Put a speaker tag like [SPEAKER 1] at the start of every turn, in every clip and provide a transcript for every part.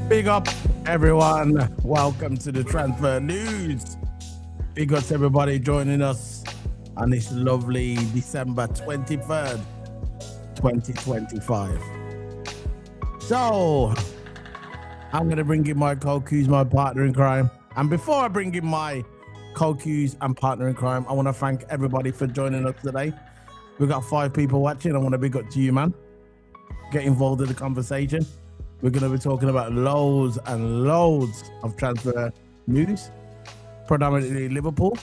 [SPEAKER 1] Big up, everyone. Welcome to the transfer news. Big up to everybody joining us on this lovely December 23rd, 2025. So, I'm going to bring in my co-Q's, my partner in crime. And before I bring in my co-Q's and partner in crime, I want to thank everybody for joining us today. We've got 5 people watching. I want to big up to you, man. Get involved in the conversation. We're going to be talking about loads and loads of transfer news, predominantly Liverpool.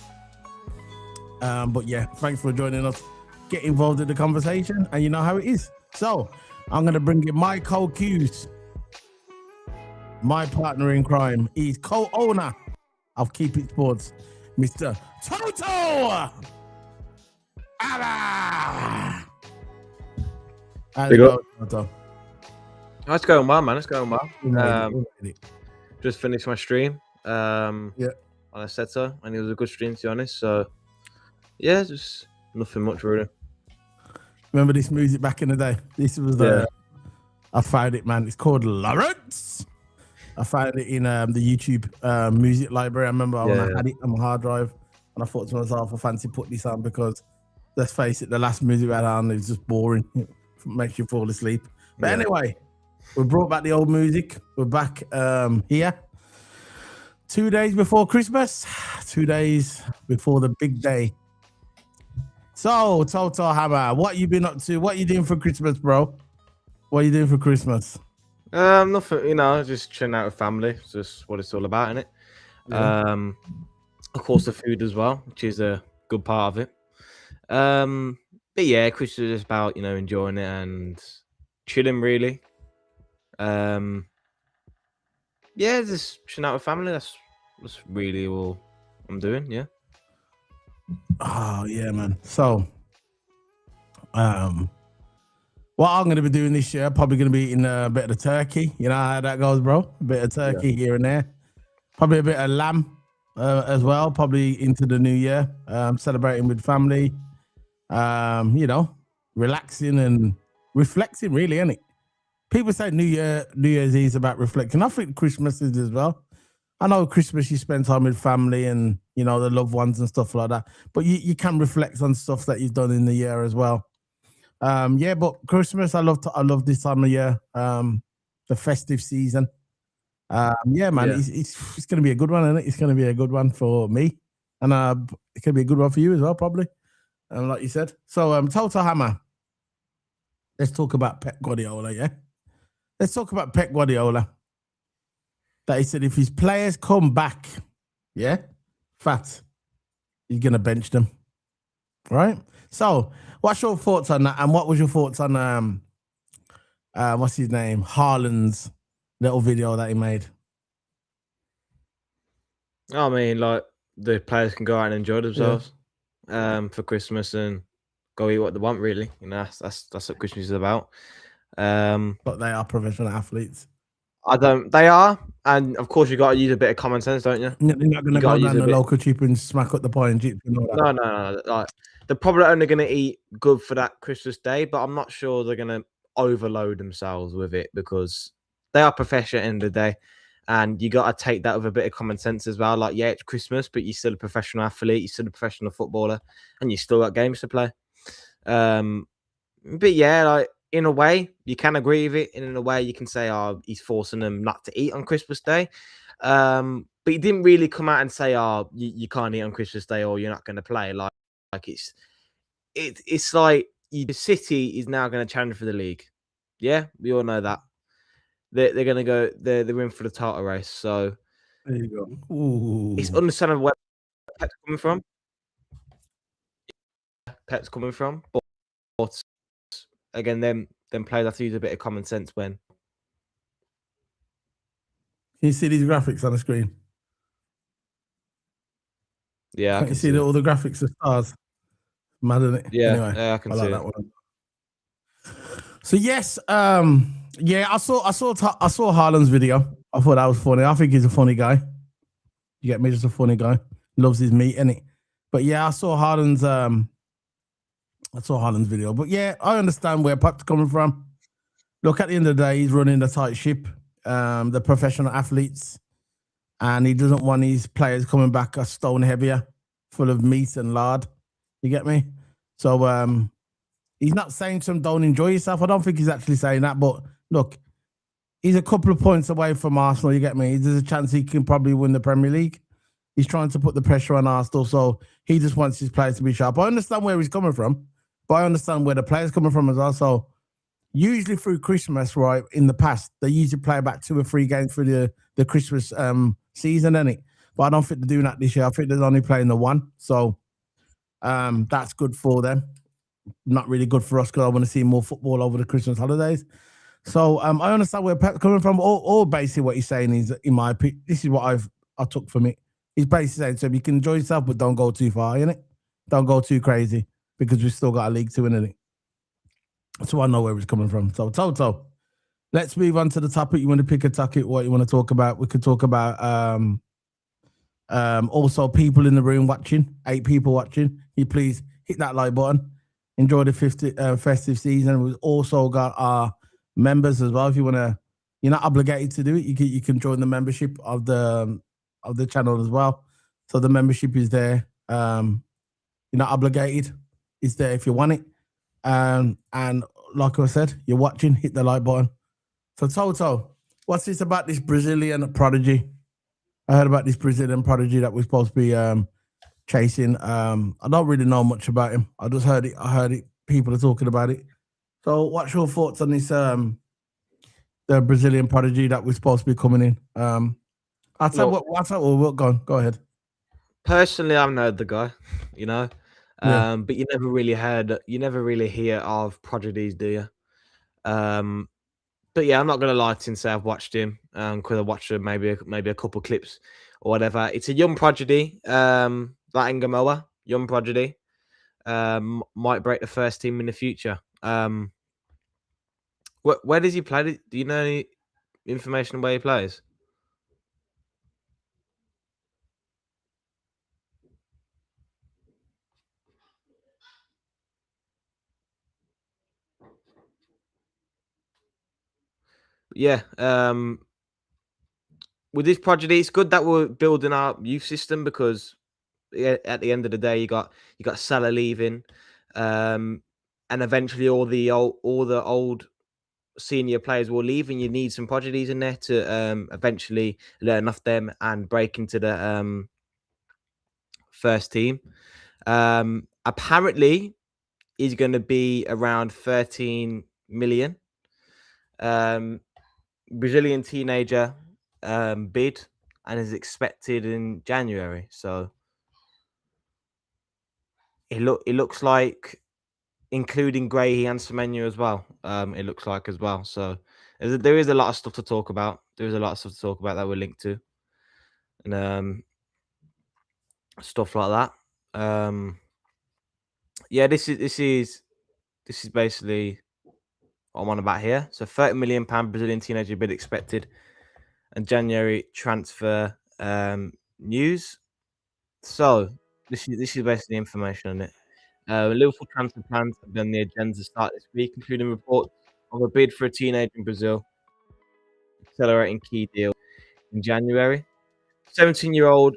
[SPEAKER 1] But yeah, thanks for joining us. Get involved in the conversation, and you know how it is. So I'm going to bring in my co-Q's, my partner in crime. He's co-owner of Keep It Sports, Mr. Toto. How's it going, Toto?
[SPEAKER 2] It's going well, man. It's going well. Just finished my stream. On a setter, and it was a good stream, to be honest. So, yeah, just nothing much really.
[SPEAKER 1] Remember this music back in the day? This was I found it, man. It's called Lawrence. I found it in the YouTube music library. I remember when I had it on my hard drive, and I thought to myself, I fancy put this on because, let's face it, the last music I had on is just boring. It makes you fall asleep. But anyway, we brought back the old music. We're back here. 2 days before Christmas. 2 days before the big day. So, Toto Hammer, what you been up to? What you doing for Christmas, bro? What are you doing for Christmas?
[SPEAKER 2] Nothing, just chilling out with family. It's just what it's all about, innit? Yeah. Of course, the food as well, which is a good part of it. But yeah, Christmas is about, enjoying it and chilling, really. Just chilling out with family. That's really all I'm doing. Yeah.
[SPEAKER 1] Oh yeah, man. So, what I'm gonna be doing this year, probably gonna be eating a bit of the turkey. You know how that goes, bro. A bit of turkey here and there. Probably a bit of lamb as well. Probably into the new year. Celebrating with family. Relaxing and reflecting, really, isn't it? People say New Year's Eve is about reflecting. I think Christmas is as well. I know Christmas you spend time with family and the loved ones and stuff like that. But you can reflect on stuff that you've done in the year as well. But Christmas I love this time of year. The festive season. It's gonna be a good one, isn't it? It's gonna be a good one for me, and it can be a good one for you as well, probably. Like you said. So Toto Hammer. Let's talk about Pep Guardiola, yeah? Let's talk about Pep Guardiola. That he said if his players come back, fat, he's going to bench them. Right? So, what's your thoughts on that? And what was your thoughts on, what's his name? Haaland's little video that he made?
[SPEAKER 2] I mean, like, the players can go out and enjoy themselves for Christmas and go eat what they want, really. That's what Christmas is about.
[SPEAKER 1] But they are professional athletes.
[SPEAKER 2] They are, and of course you got to use a bit of common sense, don't you?
[SPEAKER 1] You're not going to go down the local cheap and smack up the pie and chips and all that.
[SPEAKER 2] No. Like, they're probably only going to eat good for that Christmas day, but I'm not sure they're going to overload themselves with it because they are professional at the end of the day, and you got to take that with a bit of common sense as well. Like, yeah, it's Christmas, but you're still a professional athlete, you're still a professional footballer, and you still got games to play. But yeah, like, in a way, you can agree with it. And in a way, you can say, oh, he's forcing them not to eat on Christmas Day. But he didn't really come out and say, oh, you can't eat on Christmas Day or you're not going to play. Like it's like the City is now going to challenge for the league. Yeah, we all know that. They're going to go, they're in for the title race. So
[SPEAKER 1] there you go. Ooh.
[SPEAKER 2] It's understandable where Pep's coming from. But again, them players have to use a bit of common sense when.
[SPEAKER 1] Can you see these graphics on the screen?
[SPEAKER 2] Yeah,
[SPEAKER 1] I can see all the graphics of stars. Mad, isn't it?
[SPEAKER 2] Yeah,
[SPEAKER 1] anyway,
[SPEAKER 2] I can see
[SPEAKER 1] that one. So yes, I saw Haaland's video. I thought that was funny. I think he's a funny guy. You get me? Just a funny guy. Loves his meat, innit? But yeah, I saw Haaland's video. But yeah, I understand where Pep's coming from. Look, at the end of the day, he's running a tight ship. the professional athletes, and he doesn't want his players coming back a stone heavier, full of meat and lard. You get me? So he's not saying to him, don't enjoy yourself. I don't think he's actually saying that. But look, he's a couple of points away from Arsenal. You get me? There's a chance he can probably win the Premier League. He's trying to put the pressure on Arsenal, so he just wants his players to be sharp. I understand where he's coming from, but I understand where the players coming from as well. So usually through Christmas, right, in the past, they usually play about 2 or 3 games through the Christmas season, innit? But I don't think they're doing that this year. I think they're only playing the one. So that's good for them. Not really good for us because I want to see more football over the Christmas holidays. So I understand where Pep's coming from. Or basically what he's saying is, in my opinion, this is what I took from it. He's basically saying to him, you can enjoy yourself, but don't go too far, innit? Don't go too crazy because we've still got a league to win, innit? So I know where he's coming from. So Toto, let's move on to the topic. You want to pick a topic, what you want to talk about? We could talk about also people in the room watching, 8 people watching. You please hit that like button. Enjoy the festive season. We've also got our members as well. If you want to, you're not obligated to do it. You can join the membership of the channel as well. So the membership is there. You're not obligated. It's there if you want it. And like I said, you're watching, hit the like button. So Toto, what's this about this Brazilian prodigy? I heard about this Brazilian prodigy that we're supposed to be chasing. I don't really know much about him. I just heard it. People are talking about it. So what's your thoughts on this the Brazilian prodigy that we're supposed to be coming in? I'll tell what go ahead.
[SPEAKER 2] Personally, I've heard the guy, you know. But you never really hear of Progidies, do you? But yeah, I'm not gonna lie to you and say I've watched him, because I watched maybe a couple clips or whatever. It's a young Progidy, like Ngamoa, young Progidy, might break the first team in the future. Where does he play? Do you know any information on where he plays? Yeah. With this project, it's good that we're building our youth system because at the end of the day, you got Salah leaving, and eventually all the old senior players will leave, and you need some Progidies in there to eventually learn off them and break into the first team. Apparently, is going to be around 13 million. Brazilian teenager bid and is expected in January. So it looks like, including Guehi and Semenyo as well. It looks like as well. So there is a lot of stuff to talk about. There is a lot of stuff to talk about that we're linked to, and stuff like that. Yeah, this is basically what I'm on about here. So £30 million Brazilian teenager bid expected, and January transfer news. So this is basically information on it. Liverpool transfer plans have been on the agenda to start this week, including reports of a bid for a teenager in Brazil, accelerating key deal in January. 17-year-old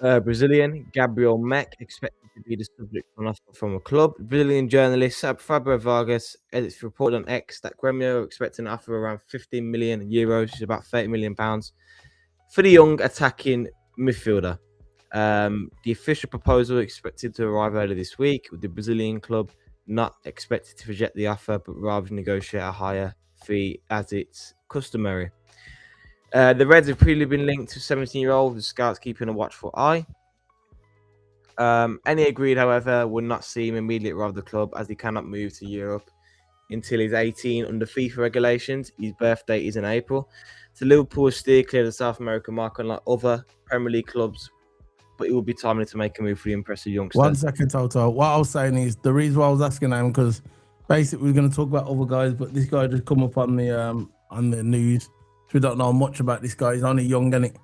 [SPEAKER 2] Brazilian Gabriel Meck expected to be the subject of an offer from a club. Brazilian journalist Fabio Vargas edits report on X that Grêmio are expecting an offer around 15 million euros, which is about £30 million, for the young attacking midfielder. The official proposal expected to arrive early this week, with the Brazilian club not expected to reject the offer, but rather negotiate a higher fee as it's customary. The Reds have previously been linked to 17-year-old, the scouts keeping a watchful eye. Any agreed, however, will not see him immediately arrive at the club, as he cannot move to Europe until he's 18 under FIFA regulations. His birthday is in April. So Liverpool will steer clear of the South American market, unlike other Premier League clubs, but it will be timely to make a move for the impressive youngster.
[SPEAKER 1] 1 second, Toto. What I was saying is, the reason why I was asking him, because basically we're going to talk about other guys, but this guy just come up on the news. We don't know much about this guy. He's only young, isn't it?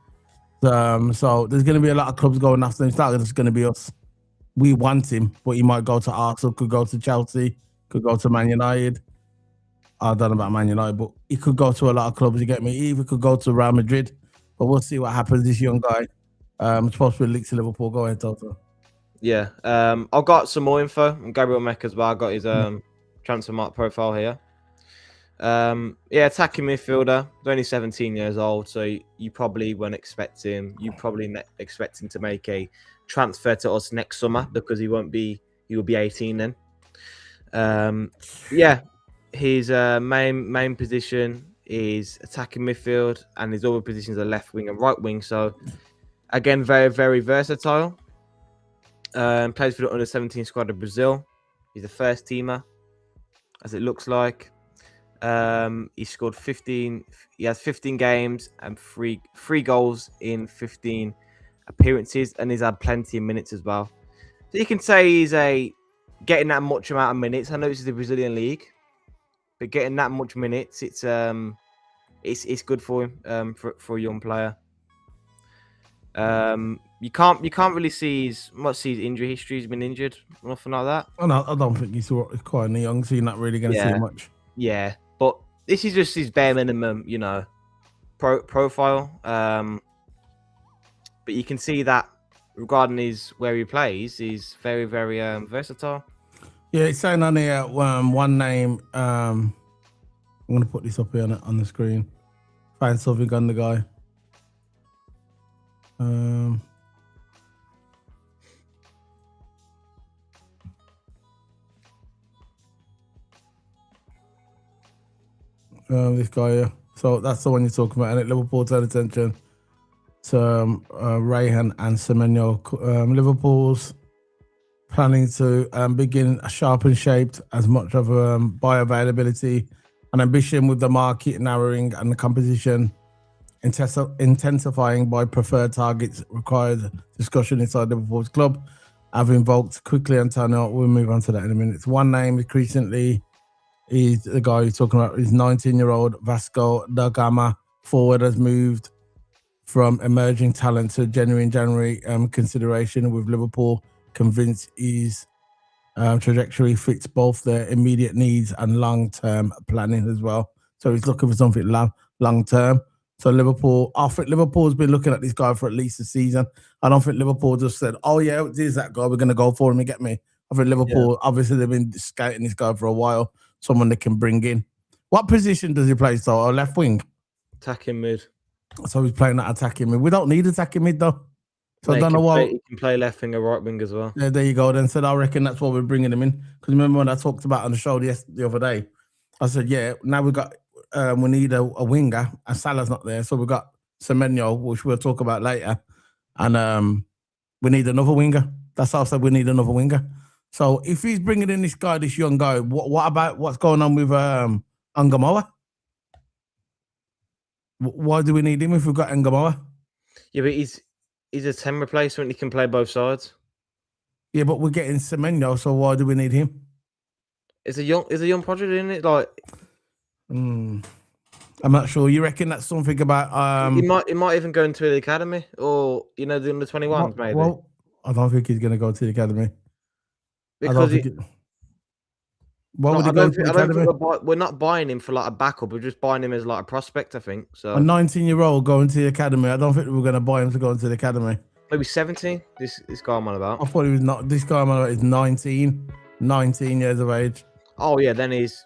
[SPEAKER 1] So there's going to be a lot of clubs going after him. It's not just going to be us. We want him, but he might go to Arsenal, could go to Chelsea, could go to Man United. I don't know about Man United, but he could go to a lot of clubs. You get me? He even could go to Real Madrid, but we'll see what happens. This young guy, supposed to be linked to Liverpool. Go ahead, Toto.
[SPEAKER 2] Yeah. I've got some more info on Gabriel Mech as well. I got his transfer mark profile here. Yeah, attacking midfielder. He's only 17 years old, so you probably won't expect him. You probably expect him to make a transfer to us next summer because he will be 18 then. Yeah, his main position is attacking midfield, and his other positions are left wing and right wing. So again, very, very versatile. Plays for the under-17 squad of Brazil. He's a first teamer, as it looks like. He scored 15. He has 15 games and three goals in 15 appearances, and he's had plenty of minutes as well. So you can say he's getting that much amount of minutes. I know this is the Brazilian league, but getting that much minutes, it's good for him, for a young player. You can't really see his injury history. He's been injured, nothing like that.
[SPEAKER 1] I don't think he's quite young, so you're not really going to see much.
[SPEAKER 2] Yeah, but this is just his bare minimum, profile. But you can see that regarding where he plays, he's very, very versatile.
[SPEAKER 1] Yeah, it's saying on here one name. I'm going to put this up here on the screen. Find something on the guy. This guy here. So that's the one you're talking about. And Liverpool turned attention to Rayhan and Semenyo. Liverpool's planning to begin sharp and shaped as much of bioavailability and ambition with the market narrowing and the competition intensifying by preferred targets required discussion inside Liverpool's club. I've invoked quickly Antonio. We'll move on to that in a minute. It's one name recently. He's the guy you're talking about. He's 19-year-old Vasco da Gama forward, has moved from emerging talent to genuine January consideration with Liverpool, convinced his trajectory fits both their immediate needs and long-term planning as well. So he's looking for something long-term. So I think Liverpool's been looking at this guy for at least a season. I don't think Liverpool just said, oh yeah, there's that guy, we're going to go for him, you get me? I think Liverpool, obviously they've been scouting this guy for a while, someone they can bring in. What position does he play, so or left wing?
[SPEAKER 2] Attacking mid.
[SPEAKER 1] So he's playing that attacking mid. We don't need attacking mid though. So
[SPEAKER 2] I
[SPEAKER 1] don't know why.
[SPEAKER 2] He can play left wing or right wing as well.
[SPEAKER 1] Yeah, there you go then. So I reckon that's why we're bringing him in. Because remember when I talked about on the show the other day, I said, yeah, now we need a winger, and Salah's not there. So we got Semenyo, which we'll talk about later. And we need another winger. That's how I said we need another winger. So if he's bringing in this young guy, what about what's going on with Ngamoa? Why do we need him if we've got Ngamoa?
[SPEAKER 2] Yeah, but he's a 10 replacement. He can play both sides.
[SPEAKER 1] Yeah, but we're getting Semenyo, so why do we need him?
[SPEAKER 2] It's a young project, isn't it? Like,
[SPEAKER 1] I'm not sure. You reckon that's something about
[SPEAKER 2] he might even go into the academy, or the under 21s maybe.
[SPEAKER 1] Well, I don't think he's going to go to the academy.
[SPEAKER 2] Because we're not buying him for like a backup. We're just buying him as like a prospect, I think. So
[SPEAKER 1] a 19-year-old going to the academy. I don't think we're going to buy him to go into the academy.
[SPEAKER 2] Maybe 17. This guy I'm on about.
[SPEAKER 1] I thought he was not. This guy I'm on about is 19 years of age.
[SPEAKER 2] Oh yeah, then he's.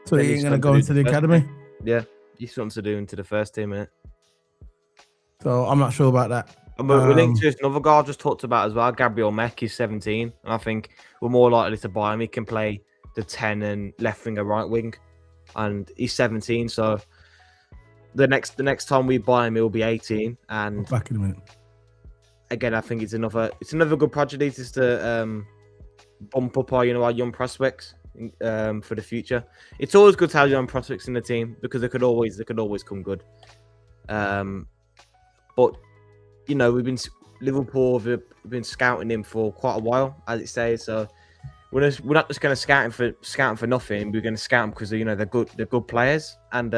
[SPEAKER 1] So he ain't going to go into the academy.
[SPEAKER 2] Yeah, he's something to do into the first team, innit?
[SPEAKER 1] So I'm not sure about that.
[SPEAKER 2] And we're linked to another guy I just talked about as well. Gabriel Mech is 17, and I think we're more likely to buy him. He can play the 10 and left wing or right wing, and he's 17. So the next time we buy him, he'll be 18. And
[SPEAKER 1] back in a minute.
[SPEAKER 2] Again, I think it's another good project just to bump up our young prospects for the future. It's always good to have young prospects in the team because they could always come good. But Liverpool have been scouting him for quite a while, as it says. So we're not just going to scout him for nothing. We're going to scout him because they're good players and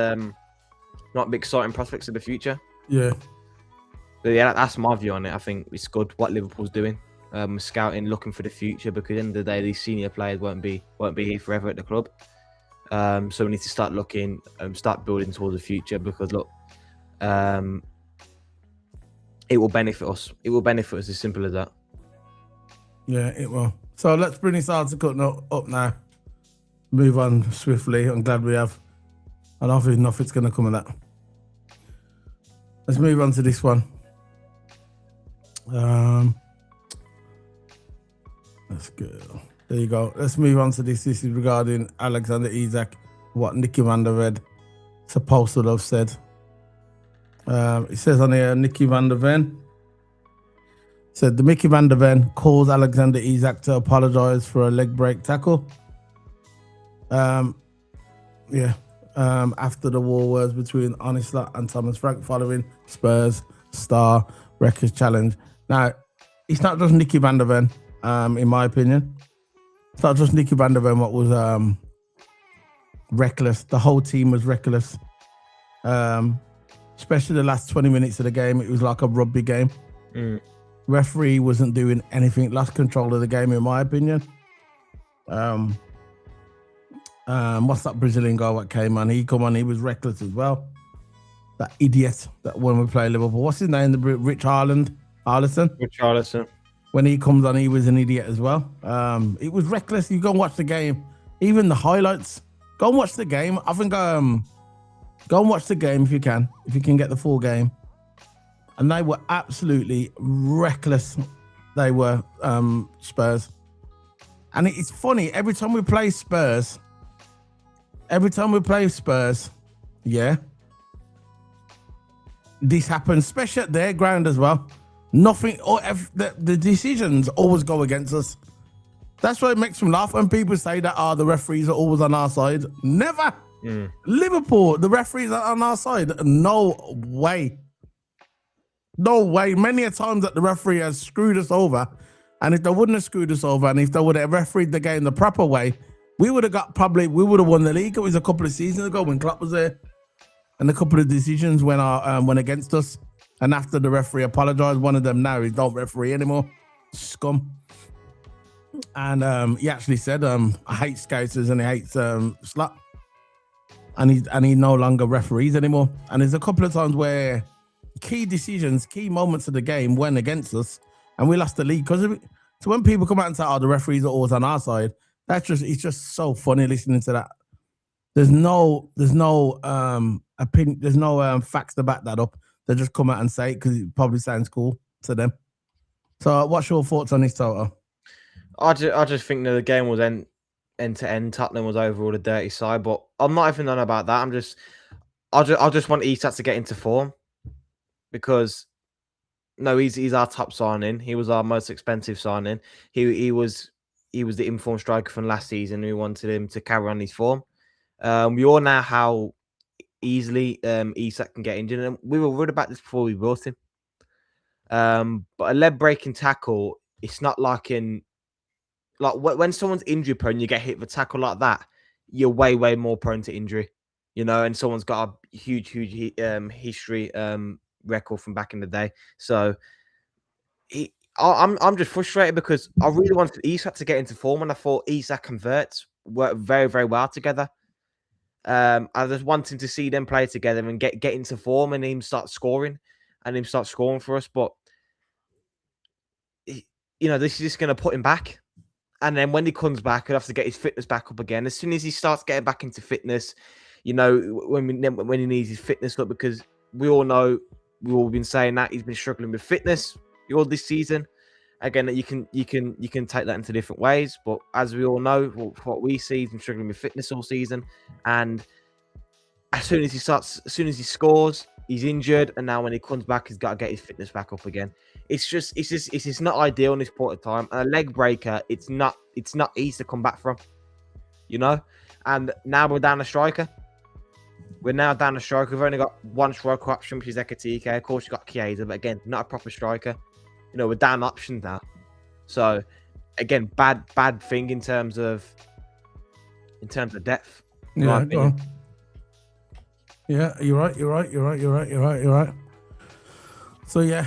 [SPEAKER 2] not big exciting prospects of the future.
[SPEAKER 1] Yeah.
[SPEAKER 2] But yeah, that's my view on it. I think it's good what Liverpool's doing, scouting, looking for the future. Because at the end of the day, these senior players won't be here forever at the club. So we need to start looking, start building towards the future because look, it will benefit us. It will benefit us, as simple as that.
[SPEAKER 1] Yeah, it will. So let's bring this article up now. Move on swiftly. I'm glad we have. I don't think nothing's going to come of that. Let's move on to this one. Let's go. There you go. Let's move on to this. This is regarding Alexander Isak, what Nicky van der Ven supposed to have said. It says on here, Nicky van der Ven said the Mickey van der Ven calls Alexander Isak to apologise for a leg break tackle. After the war was between Onislat and Thomas Frank following Spurs Star Records challenge. Now, it's not just Nicky van der Ven, in my opinion. It's not just Nicky van der Ven what was reckless. The whole team was reckless. Especially the last 20 minutes of the game. It was like a rugby game. Referee wasn't doing anything. Lost control of the game, in my opinion. What's that Brazilian guy that came on? He was reckless as well. That idiot that when we play Liverpool. What's his name? Rich Harlison. When he comes on, he was an idiot as well. It was reckless. You go and watch the game. Even the highlights. Go and watch the game. I think go and watch the game if you can get the full game. And they were absolutely reckless. They were Spurs. And it's funny, every time we play Spurs, yeah, this happens, especially at their ground as well. Nothing, or the decisions always go against us. That's why it makes me laugh when people say that the referees are always on our side. Never. Liverpool, the referees are on our side. No way. No way. Many a times that the referee has screwed us over. And if they wouldn't have screwed us over, and if they would have refereed the game the proper way, we would have won the league. It was a couple of seasons ago when Klopp was there. And a couple of decisions went against us. And after the referee apologized, one of them now is don't referee anymore. Scum. And he actually said, I hate Scousers and he hates Slot. And he no longer referees anymore. And there's a couple of times where key decisions, key moments of the game went against us, and we lost the league because of it. So when people come out and say, "Oh, the referees are always on our side," it's just so funny listening to that. There's no opinion, there's no facts to back that up. They just come out and say it because it probably sounds cool to them. So, what's your thoughts on this, Toto?
[SPEAKER 2] I just think that the game was end to end. Tottenham was overall the dirty side, but I'm not even on about that. I just want Isak to get into form because he's our top signing. He was our most expensive signing. He was the informed striker from last season. We wanted him to carry on his form. We all know how easily Isak can get injured, and we were worried about this before we brought him. But a leg breaking tackle, it's not like when someone's injury prone, you get hit with a tackle like that, you're way more prone to injury, and someone's got a huge history record from back in the day. So I'm just frustrated because I really wanted Isak to get into form, and I thought Isak and Wirtz work very well together. I was wanting to see them play together and get into form and him start scoring for us. But this is just going to put him back. And then when he comes back, he'll have to get his fitness back up again. As soon as he starts getting back into fitness, when he needs his fitness up, because we all know, we've all been saying that he's been struggling with fitness all this season. Again, you can take that into different ways, but as we all know, what we see, he's been struggling with fitness all season. And as soon as he scores, he's injured, and now when he comes back, he's got to get his fitness back up again. It's just not ideal in this point of time. And a leg breaker, it's not easy to come back from, And now we're down a striker. We've only got one striker option, which is Ekatike. Of course, you've got Chiesa, but again, not a proper striker. We're down options now. So again, bad thing in terms of depth.
[SPEAKER 1] Yeah, yeah, you're right. So yeah,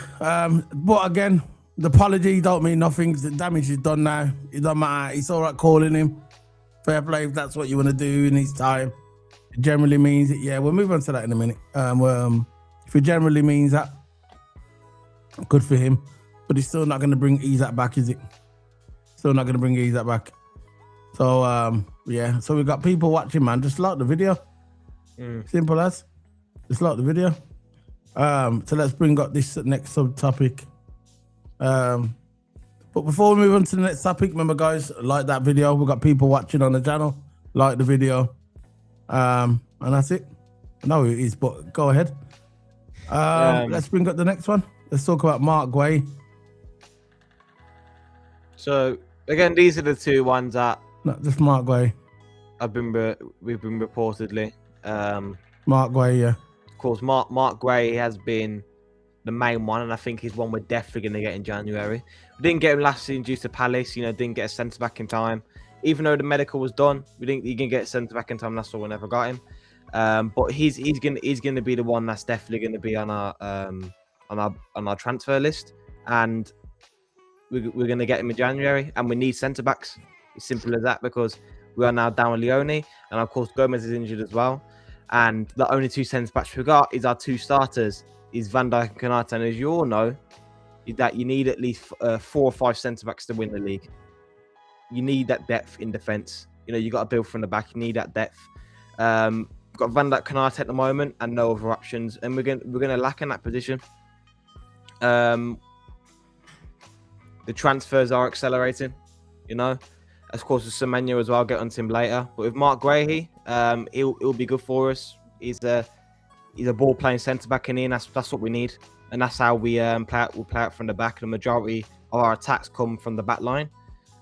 [SPEAKER 1] but again, the apology don't mean nothing. The damage is done now. It don't matter. It's all right calling him. Fair play if that's what you want to do in his time. It generally means it. Yeah, we'll move on to that in a minute. If it generally means that, good for him. But he's still not going to bring Isak back, is it? Still not going to bring Isak back. So, yeah. So we've got people watching, man. Just like the video. Simple as. Just like the video. So let's bring up this next subtopic. But before we move on to the next topic, remember, guys, like that video. We've got people watching on the channel. Like the video. And that's it. No, it is, but go ahead. Let's bring up the next one. Let's talk about Marc Guehi.
[SPEAKER 2] So again, these are the two ones that
[SPEAKER 1] Just Marc Guehi.
[SPEAKER 2] we've been reportedly.
[SPEAKER 1] Marc Guehi, yeah.
[SPEAKER 2] Of course, Marc Guehi has been the main one, and I think he's one we're definitely going to get in January. We didn't get him last season due to Palace. Didn't get a centre back in time. Even though the medical was done, we didn't. He didn't get a centre back in time. That's why we never got him. But he's gonna be the one that's definitely going to be on our transfer list, and we're going to get him in January. And we need centre backs. It's simple as that, because we are now down with Leone, and of course Gomez is injured as well. And the only two centre backs we got is our two starters, is Van Dijk and Konate. And as you all know, is that you need at least 4 or 5 centre backs to win the league. You need that depth in defence. You got to build from the back. You need that depth. We've got Van Dijk, Konate at the moment, and no other options, and we're gonna lack in that position. The transfers are accelerating. Of course, with Semenyo as well. I'll get onto him later. But with Marc Guehi, he'll be good for us. He's a ball playing centre back in here, and that's what we need. And that's how we we'll play out from the back. The majority of our attacks come from the back line.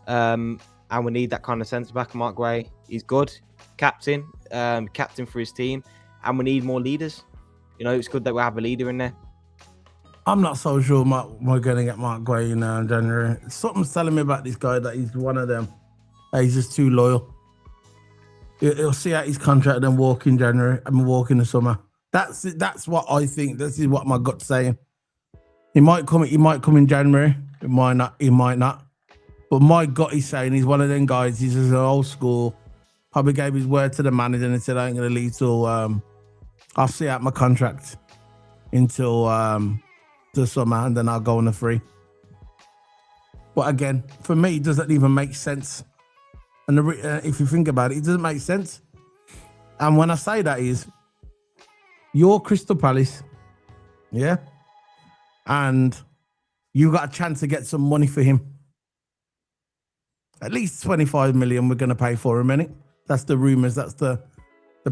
[SPEAKER 2] And we need that kind of centre back. Marc Guehi, he's good, captain for his team, and we need more leaders. It's good that we have a leader in there.
[SPEAKER 1] I'm not so sure we're going to get Marc Guehi now in January. Something's telling me about this guy that he's one of them. He's just too loyal. He'll see out his contract and walk in January and walk in the summer. That's what I think. This is what my gut's saying. He might come in January. He might not. But my gut is saying he's one of them guys. He's just an old school. Probably gave his word to the manager and said, I ain't going to leave till I'll see out my contract until the summer, and then I'll go on the free. But again, for me, it doesn't even make sense. And if you think about it, it doesn't make sense. And when I say that is, you're Crystal Palace, yeah? And you got a chance to get some money for him. At least 25 million we're going to pay for him, innit? That's the rumours. That's the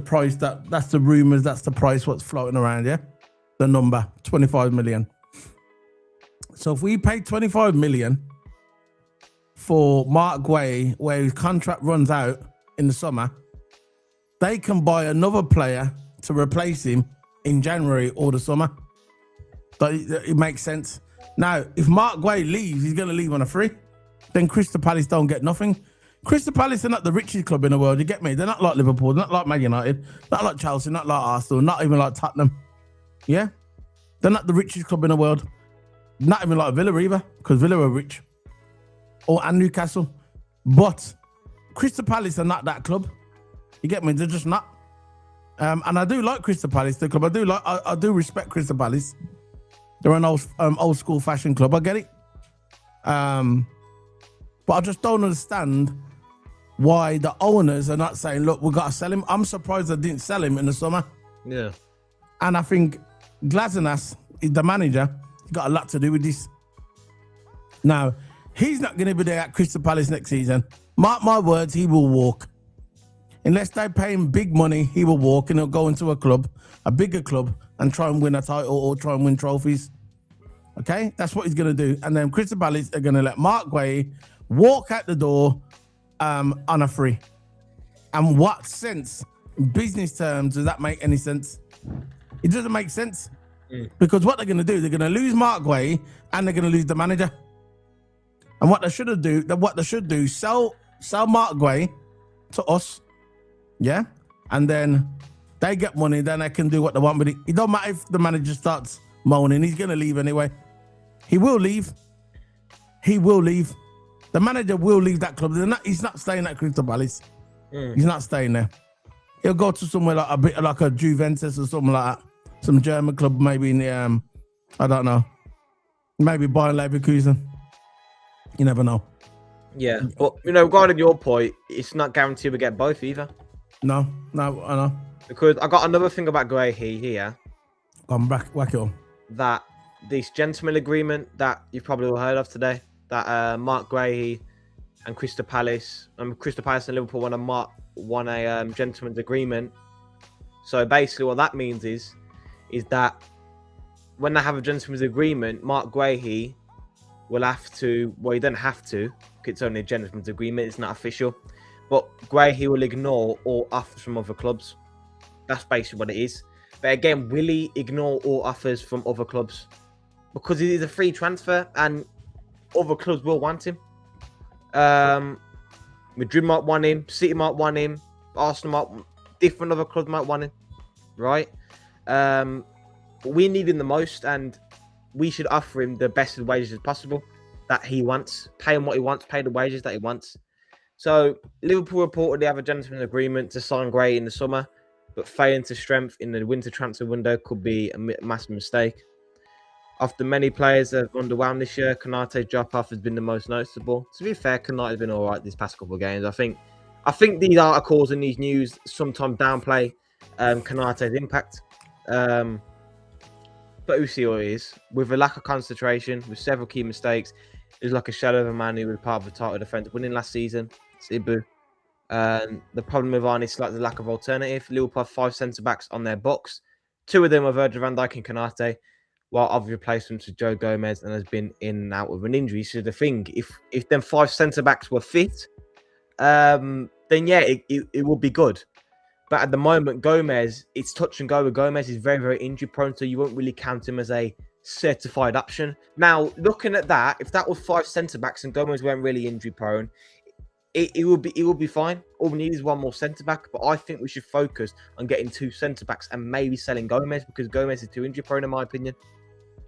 [SPEAKER 1] price. That's the rumours. That's the price what's floating around, yeah? The number, 25 million. So if we pay 25 million for Marc Guehi, where his contract runs out in the summer, they can buy another player to replace him in January or the summer. But it makes sense. Now, if Marc Guehi leaves, he's going to leave on a free. Then Crystal Palace don't get nothing. Crystal Palace are not the richest club in the world, you get me? They're not like Liverpool, not like Man United, not like Chelsea, not like Arsenal, not even like Tottenham. Yeah? They're not the richest club in the world. Not even like Villa either, because Villa are rich. And Newcastle. But Crystal Palace are not that club. You get me? They're just not. And I do like Crystal Palace, the club. I do respect Crystal Palace. They're an old school fashion club. I get it. But I just don't understand why the owners are not saying, look, we've got to sell him. I'm surprised they didn't sell him in the summer.
[SPEAKER 2] Yeah.
[SPEAKER 1] And I think Glazenas, the manager, got a lot to do with this. Now, he's not going to be there at Crystal Palace next season. Mark my words, he will walk. Unless they pay him big money, he will walk and he'll go into a bigger club, and try and win a title or try and win trophies. Okay? That's what he's going to do. And then Crystal Palace are going to let Marc Guehi walk out the door on a free. And what sense, in business terms, does that make any sense? It doesn't make sense. Because what they're going to do, they're going to lose Marc Guehi and they're going to lose the manager. And what they should do, sell Marc Guehi to us, yeah? And then they get money, then they can do what they want with it. It don't matter if the manager starts moaning, he's going to leave anyway. He will leave. He will leave. The manager will leave that club. He's not staying at Crystal Palace. He's not staying there. He'll go to somewhere like a bit like a Juventus or something like that. Some German club, maybe in the I don't know. Maybe Bayern Leverkusen. You never know.
[SPEAKER 2] Yeah, but regarding your point, it's not guaranteed we get both either.
[SPEAKER 1] No, I know.
[SPEAKER 2] Because I got another thing about Guehi here.
[SPEAKER 1] I'm back, whack it on.
[SPEAKER 2] That this gentleman agreement that you've probably all heard of today, that Marc Guehi and Crystal Palace and Liverpool won a gentleman's agreement. So basically, what that means is that when they have a gentleman's agreement, Marc Guehi will have to. Well, he doesn't have to. It's only a gentleman's agreement. It's not official. But Guehi will ignore all offers from other clubs. That's basically what it is. But again, will he ignore all offers from other clubs? Because it is a free transfer and other clubs will want him. Madrid might want him. City might want him. Arsenal different other clubs might want him. Right? But we need him the most and we should offer him the best of wages as possible that he wants. Pay him what he wants. Pay the wages that he wants. So Liverpool reportedly have a gentleman's agreement to sign Guehi in the summer, but failing to strength in the winter transfer window could be a massive mistake. After many players have underwhelmed this year, Konate's drop-off has been the most noticeable. To be fair, Konate's been all right these past couple of games. I think these articles and these news sometimes downplay Konate's impact. But we see what it is. With a lack of concentration, with several key mistakes, he's like a shadow of a man who was part of the title defence winning last season. It's Ibu. The problem with Arne is like the lack of alternative. Liverpool have 5 centre-backs on their box. 2 of them are Virgil van Dijk and Konate, while I've replaced them to Joe Gomez and has been in and out with an injury. So the thing, if them 5 centre-backs were fit, then yeah, it would be good. But at the moment, Gomez, it's touch and go with Gomez. He's very, very injury prone, so you won't really count him as a certified option. Now, looking at that, if that was 5 centre-backs and Gomez weren't really injury prone, it will be fine. All we need is 1 more centre-back, but I think we should focus on getting 2 centre-backs and maybe selling Gomez because Gomez is too injury prone in my opinion.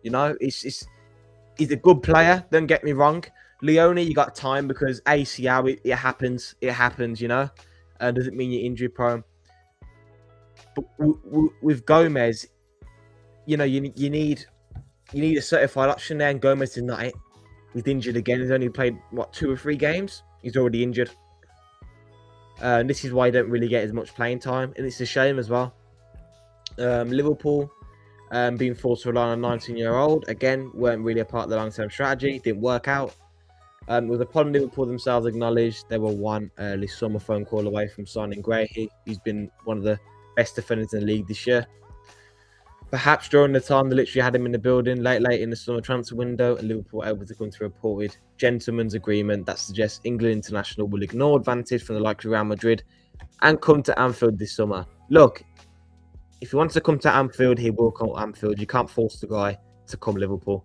[SPEAKER 2] He's a good player, don't get me wrong. Leone, you got time because ACL, it happens, doesn't mean you're injury prone. But with Gomez, you need a certified option there, and Gomez is not it. He's injured again. He's only played 2 or 3 games. He's already injured. This is why he don't really get as much playing time, and it's a shame as well. Liverpool being forced to rely on a 19-year-old again weren't really a part of the long-term strategy. Didn't work out. With the problem Liverpool themselves acknowledged, they were one early summer phone call away from signing Guehi. He's been one of the best defenders in the league this year. Perhaps during the time they literally had him in the building late in the summer transfer window, and Liverpool were able to come to a reported gentleman's agreement that suggests England international will ignore advantage from the likes of Real Madrid and come to Anfield this summer. Look, if he wants to come to Anfield, he will come to Anfield. You can't force the guy to come Liverpool.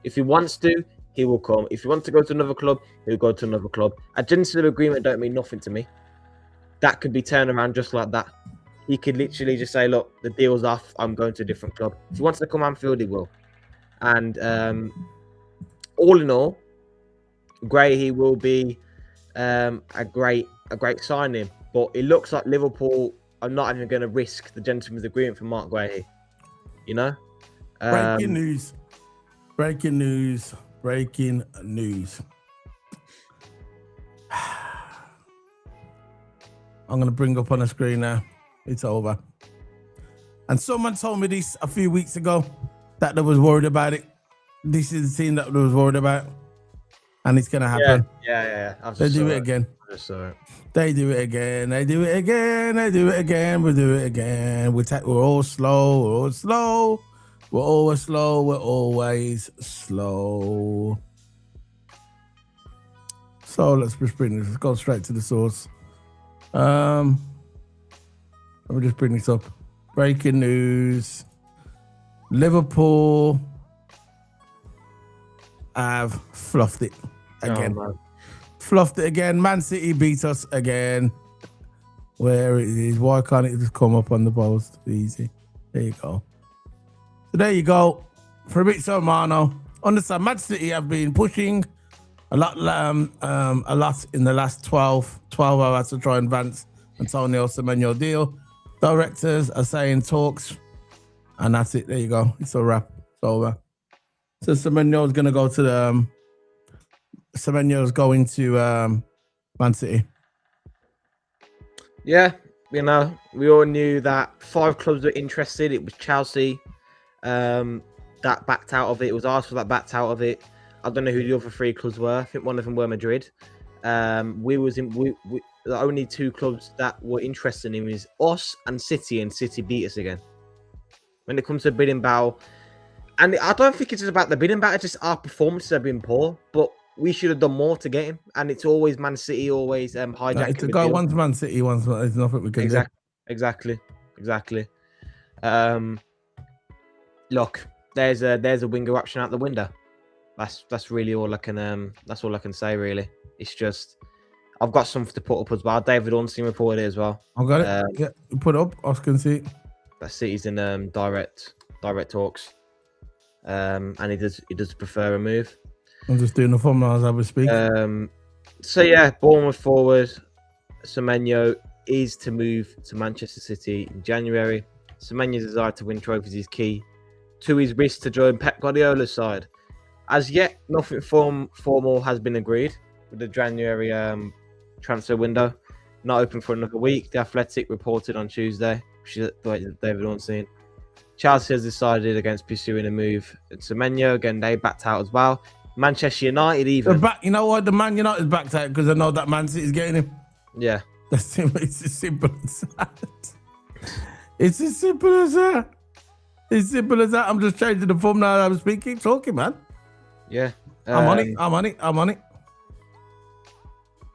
[SPEAKER 2] If he wants to, he will come. If he wants to go to another club, he'll go to another club. A gentleman's agreement don't mean nothing to me. That could be turned around just like that. He could literally just say, look, the deal's off. I'm going to a different club. If he wants to come Anfield, he will. And all in all, Guehi will be a great signing. But it looks like Liverpool are not even going to risk the gentleman's agreement for Marc Guehi.
[SPEAKER 1] Breaking news. Breaking news. I'm going to bring up on the screen now. It's over. And someone told me this a few weeks ago that they was worried about it. This is the team that they was worried about. And it's going to happen.
[SPEAKER 2] Yeah.
[SPEAKER 1] They do it again. They do it again. They do it again. They do it again. We do it again. We're all slow. We're all slow. We're always slow. We're always slow. So let's go straight to the source. Let me just bring this up. Breaking news. Liverpool have fluffed it again. Fluffed it again. Man City beat us again. Where it is. Why can't it just come up on the post? Easy. There you go. So there you go. Fabrizio Romano. Understand, Man City have been pushing a lot in the last 12 hours to try and advance Antoine Semenyo deal. Directors are saying talks, and that's it. There you go. It's a wrap. It's over. So Semenyo's going to go to the. Semenyo's going to Man City.
[SPEAKER 2] Yeah, you know, we all knew that 5 clubs were interested. It was Chelsea that backed out of it. It was Arsenal that backed out of it. I don't know who the other 3 clubs were. I think one of them were Madrid. We the only 2 clubs that were interested in him is us and City beat us again. When it comes to bidding battle, and I don't think it's just about the bidding battle, it's just our performances have been poor, but we should have done more to get him. And it's always Man City, always hijacking.
[SPEAKER 1] It's a go once Man City, once there's nothing we can do.
[SPEAKER 2] Exactly. Look, there's a winger option out the window. That's really all I can say. Really, it's just I've got something to put up as well. David Ornstein reported it as well.
[SPEAKER 1] I got it. Yeah, put up. I can see.
[SPEAKER 2] That City's in direct talks, and he does prefer a move.
[SPEAKER 1] I'm just doing the thumbnail as I was speaking.
[SPEAKER 2] So yeah, Bournemouth forward Semenyo is to move to Manchester City in January. Semenyo's desire to win trophies is key to his wish to join Pep Guardiola's side. As yet, nothing formal has been agreed with the January transfer window. Not open for another week. The Athletic reported on Tuesday, which is David Ornstein. Chelsea has decided against pursuing a move. And Semenyo, again, they backed out as well. Manchester United even.
[SPEAKER 1] You know what? The Man United backed out because I know that Man City's getting him.
[SPEAKER 2] Yeah.
[SPEAKER 1] It's as simple as that. It's as simple as that. It's simple as that. I'm just changing the thumbnail as I'm speaking. Keep talking, man.
[SPEAKER 2] Yeah.
[SPEAKER 1] I'm on it.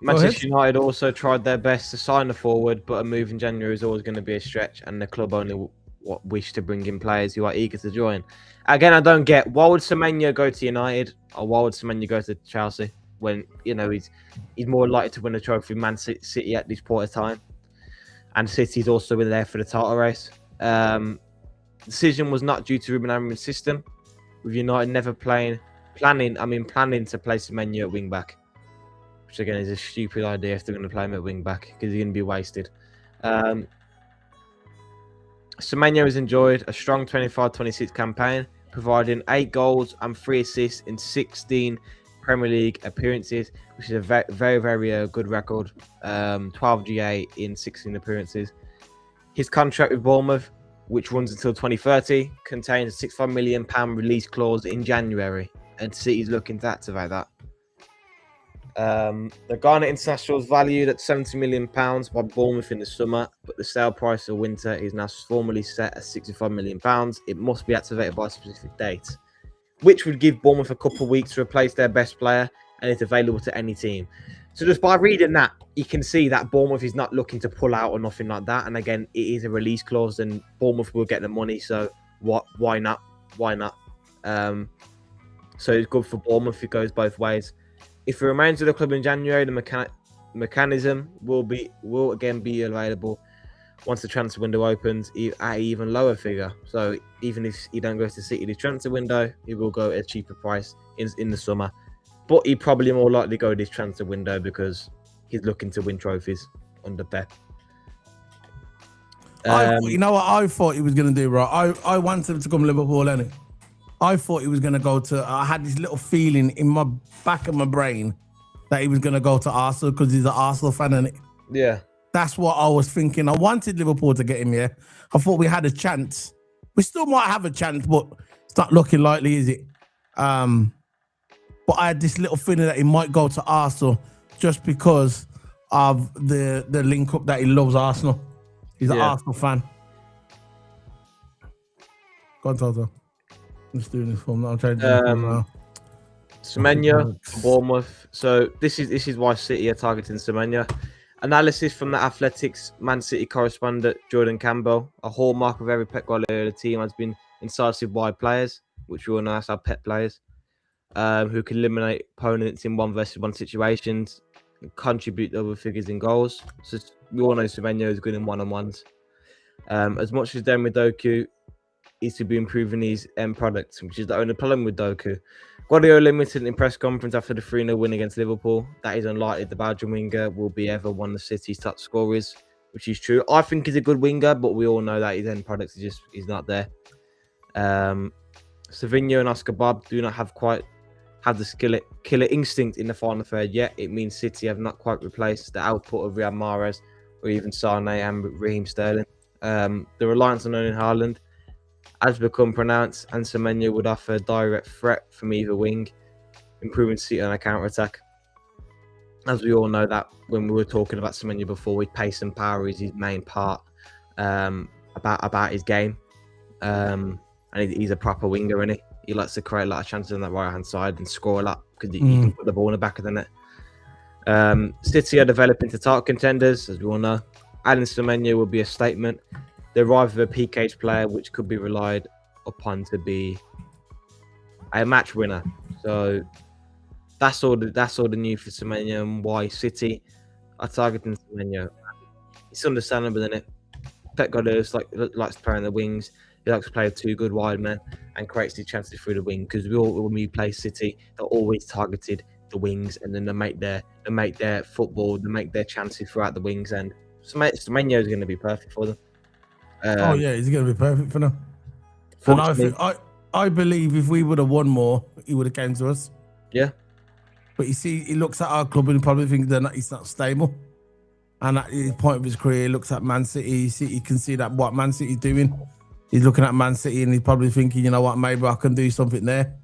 [SPEAKER 2] Manchester United also tried their best to sign the forward, but a move in January is always going to be a stretch, and the club only wish to bring in players who are eager to join. Again, I don't get why would Semenyo go to United or why would Semenyo go to Chelsea when he's more likely to win a trophy Man City at this point of time, and City's also been there for the title race. Decision was not due to Ruben Amorim's system, with United never planning to play Semenyo at wing back, which again is a stupid idea if they're going to play him at wing back because he's going to be wasted. Semenyo has enjoyed a strong 25-26 campaign, providing 8 goals and 3 assists in 16 Premier League appearances, which is a very, very, very good record. 12 GA in 16 appearances. His contract with Bournemouth, which runs until 2030, contains a £65 million release clause in January, and City's looking to activate that. The Ghana international is valued at £70 million by Bournemouth in the summer, but the sale price of winter is now formally set at £65 million. It must be activated by a specific date, which would give Bournemouth a couple of weeks to replace their best player, and it's available to any team. So just by reading that, you can see that Bournemouth is not looking to pull out or nothing like that. And again, it is a release clause, and Bournemouth will get the money. So why not? So it's good for Bournemouth. It goes both ways. If he remains with the club in January, the mechanism will again be available once the transfer window opens at an even lower figure. So even if he don't go to City this transfer window, he will go at a cheaper price in the summer. But he probably more likely go this transfer window because he's looking to win trophies under Pep.
[SPEAKER 1] You know what I thought he was going to do, right? I wanted him to come to Liverpool, innit? I thought he was going to go to... I had this little feeling in my back of my brain that he was going to go to Arsenal because he's an Arsenal fan, innit?
[SPEAKER 2] Yeah.
[SPEAKER 1] That's what I was thinking. I wanted Liverpool to get him here. I thought we had a chance. We still might have a chance, but it's not looking likely, is it? But I had this little feeling that he might go to Arsenal just because of the link up that he loves Arsenal. He's an Arsenal fan. Go on, Toto. I'm just doing this for him. I'm trying to do this now.
[SPEAKER 2] Semenyo, Bournemouth. So this is why City are targeting Semenyo. Analysis from the Athletics Man City correspondent Jordan Campbell. A hallmark of every Pep Guardiola team has been incisive wide players, which we all know as our Pep players, who can eliminate opponents in 1-versus-1 situations and contribute double figures in goals. So we all know Semenyo is good in one-on-ones. As much as Demi Doku is to be improving his end product, which is the only problem with Doku. Guardiola admitted in press conference after the 3-0 win against Liverpool that is unlikely the Belgian winger will be ever one of City's top scorers which is true. I think he's a good winger, but we all know that his end product is not there. Semenyo and Oscar Bob do not have the killer instinct in the final third yet. It means City have not quite replaced the output of Riyad Mahrez or even Sane and Raheem Sterling. The reliance on Erling Haaland has become pronounced, and Semenyo would offer a direct threat from either wing, improving City on a counter-attack. As we all know that when we were talking about Semenyo before, with pace and power is his main part about his game. And he's a proper winger, isn't he? He likes to create a lot of chances on that right-hand side and score a lot because he can put the ball in the back of the net. City are developing to title contenders, as we all know. Adding Semenyo will be a statement. They're either a PK's player, which could be relied upon to be a match winner. So that's all the news for Semenyo and why City are targeting Semenyo. It's understandable, isn't it? Pep Guardiola likes to play on the wings. He likes to play with two good wide men and creates the chances through the wing. Because when we play City, they're always targeted the wings, and then they make their football, they make their chances throughout the wings. And Semenyo is going to be perfect for them.
[SPEAKER 1] He's going to be perfect for them. And I believe if we would have won more, he would have came to us.
[SPEAKER 2] Yeah.
[SPEAKER 1] But you see, he looks at our club and he probably thinks he's not stable. And at the point of his career, he looks at Man City. He can see that what Man City's doing. He's looking at Man City and he's probably thinking, you know what, maybe I can do something there.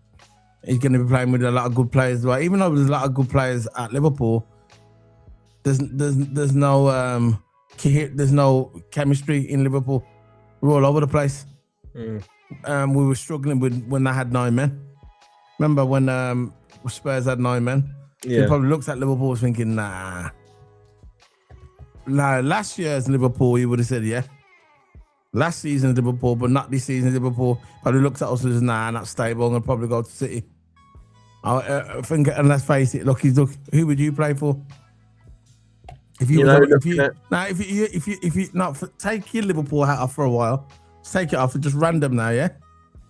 [SPEAKER 1] He's going to be playing with a lot of good players. Right? Even though there's a lot of good players at Liverpool, there's no chemistry in Liverpool. We're all over the place. We were struggling when they had 9 men. Remember when Spurs had 9 men?
[SPEAKER 2] Yeah.
[SPEAKER 1] He probably looks at Liverpool thinking, nah. Last year's Liverpool, he would have said, yeah. Last season's Liverpool, but not this season's Liverpool. Probably looks at us and says, nah, not stable. I'm going to probably go to City. I think, and let's face it, look, who would you play for? If you take your Liverpool hat off for a while, take it off, just random now, yeah?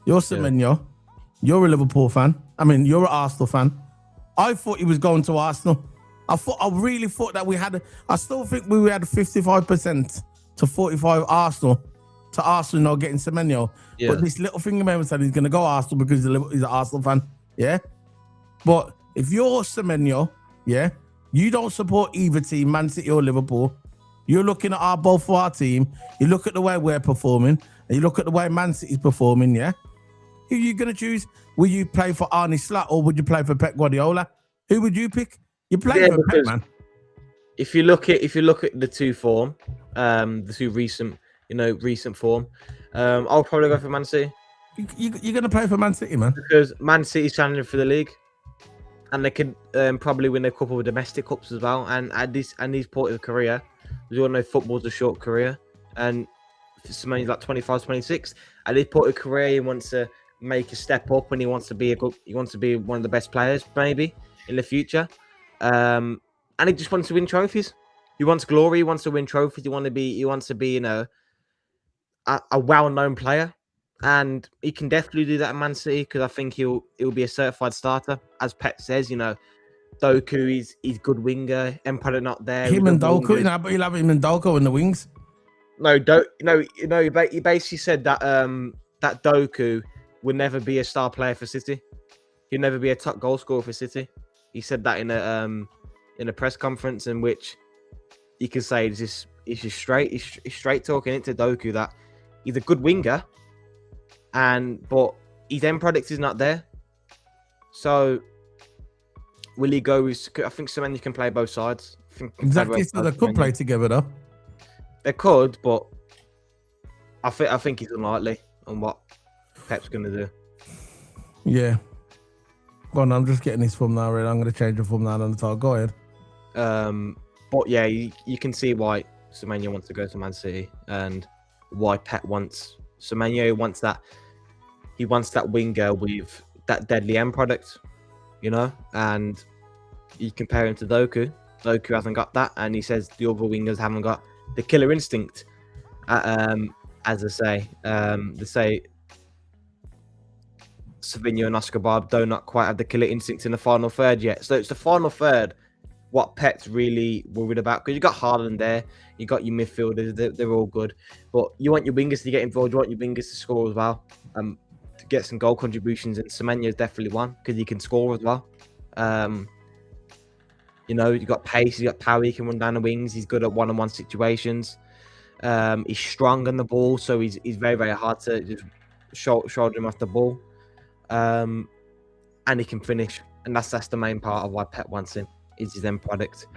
[SPEAKER 1] You're Semenyo. You're a Liverpool fan. I mean, you're an Arsenal fan. I thought he was going to Arsenal. I really thought that I still think we had 55% to 45 Arsenal to Arsenal not getting Semenyo. Yeah. But this little thing about said he's going to go Arsenal because he's an Arsenal fan. Yeah. But if you're Semenyo, yeah, you don't support either team, Man City or Liverpool. You're looking at both of our team. You look at the way we're performing, and you look at the way Man City's performing, yeah? Who are you going to choose? Will you play for Arne Slot or would you play for Pep Guardiola? Who would you pick? You play for Pep, man.
[SPEAKER 2] If you look at the two form, the two recent form, I'll probably go for Man City.
[SPEAKER 1] You're going to play for Man City, man?
[SPEAKER 2] Because Man City's challenging for the league. And they could probably win a couple of domestic cups as well. And at this point of the career, we all know football's a short career. And Semenyo's like 25, 26. At this point of career, he wants to make a step up and he wants to be one of the best players, maybe, in the future. And he just wants to win trophies. He wants glory. He wants to win trophies. He wants to be, a well-known player. And he can definitely do that at Man City because I think he'll be a certified starter. As Pep says, Doku, he's good winger. Empire not there.
[SPEAKER 1] Him and Doku, but he'll have him and Doku in the wings.
[SPEAKER 2] He basically said that that Doku will never be a star player for City. He'll never be a top goal scorer for City. He said that in a press conference in which you can say he's just straight talking into Doku that he's a good winger. But his end product is not there. So will he go with? I think Semenyo can play both sides.
[SPEAKER 1] Exactly. So they could play together, though.
[SPEAKER 2] They could, but I think he's unlikely on what Pep's going to do.
[SPEAKER 1] Yeah. Go on, I'm just getting this from now. I'm going to change the from now on the top. Go ahead.
[SPEAKER 2] But yeah, you can see why Semenyo wants to go to Man City and why Pep wants. Semenyo wants that. He wants that winger with that deadly end product, and you compare him to Doku. Doku hasn't got that, and he says the other wingers haven't got the killer instinct. As I say, they say Semenyo and Oscar Bob do not quite have the killer instinct in the final third yet. So it's the final third what Pep's really worried about, because you got Haaland there, you got your midfielders, they're all good, but you want your wingers to get involved, you want your wingers to score as well, to get some goal contributions, and Semenyo is definitely one because he can score as well. You know, you got pace, you got power, he can run down the wings, he's good at one-on-one situations. He's strong on the ball, so he's very, very hard to just shoulder him off the ball. And he can finish, and that's the main part of why Pep wants him, is his end product.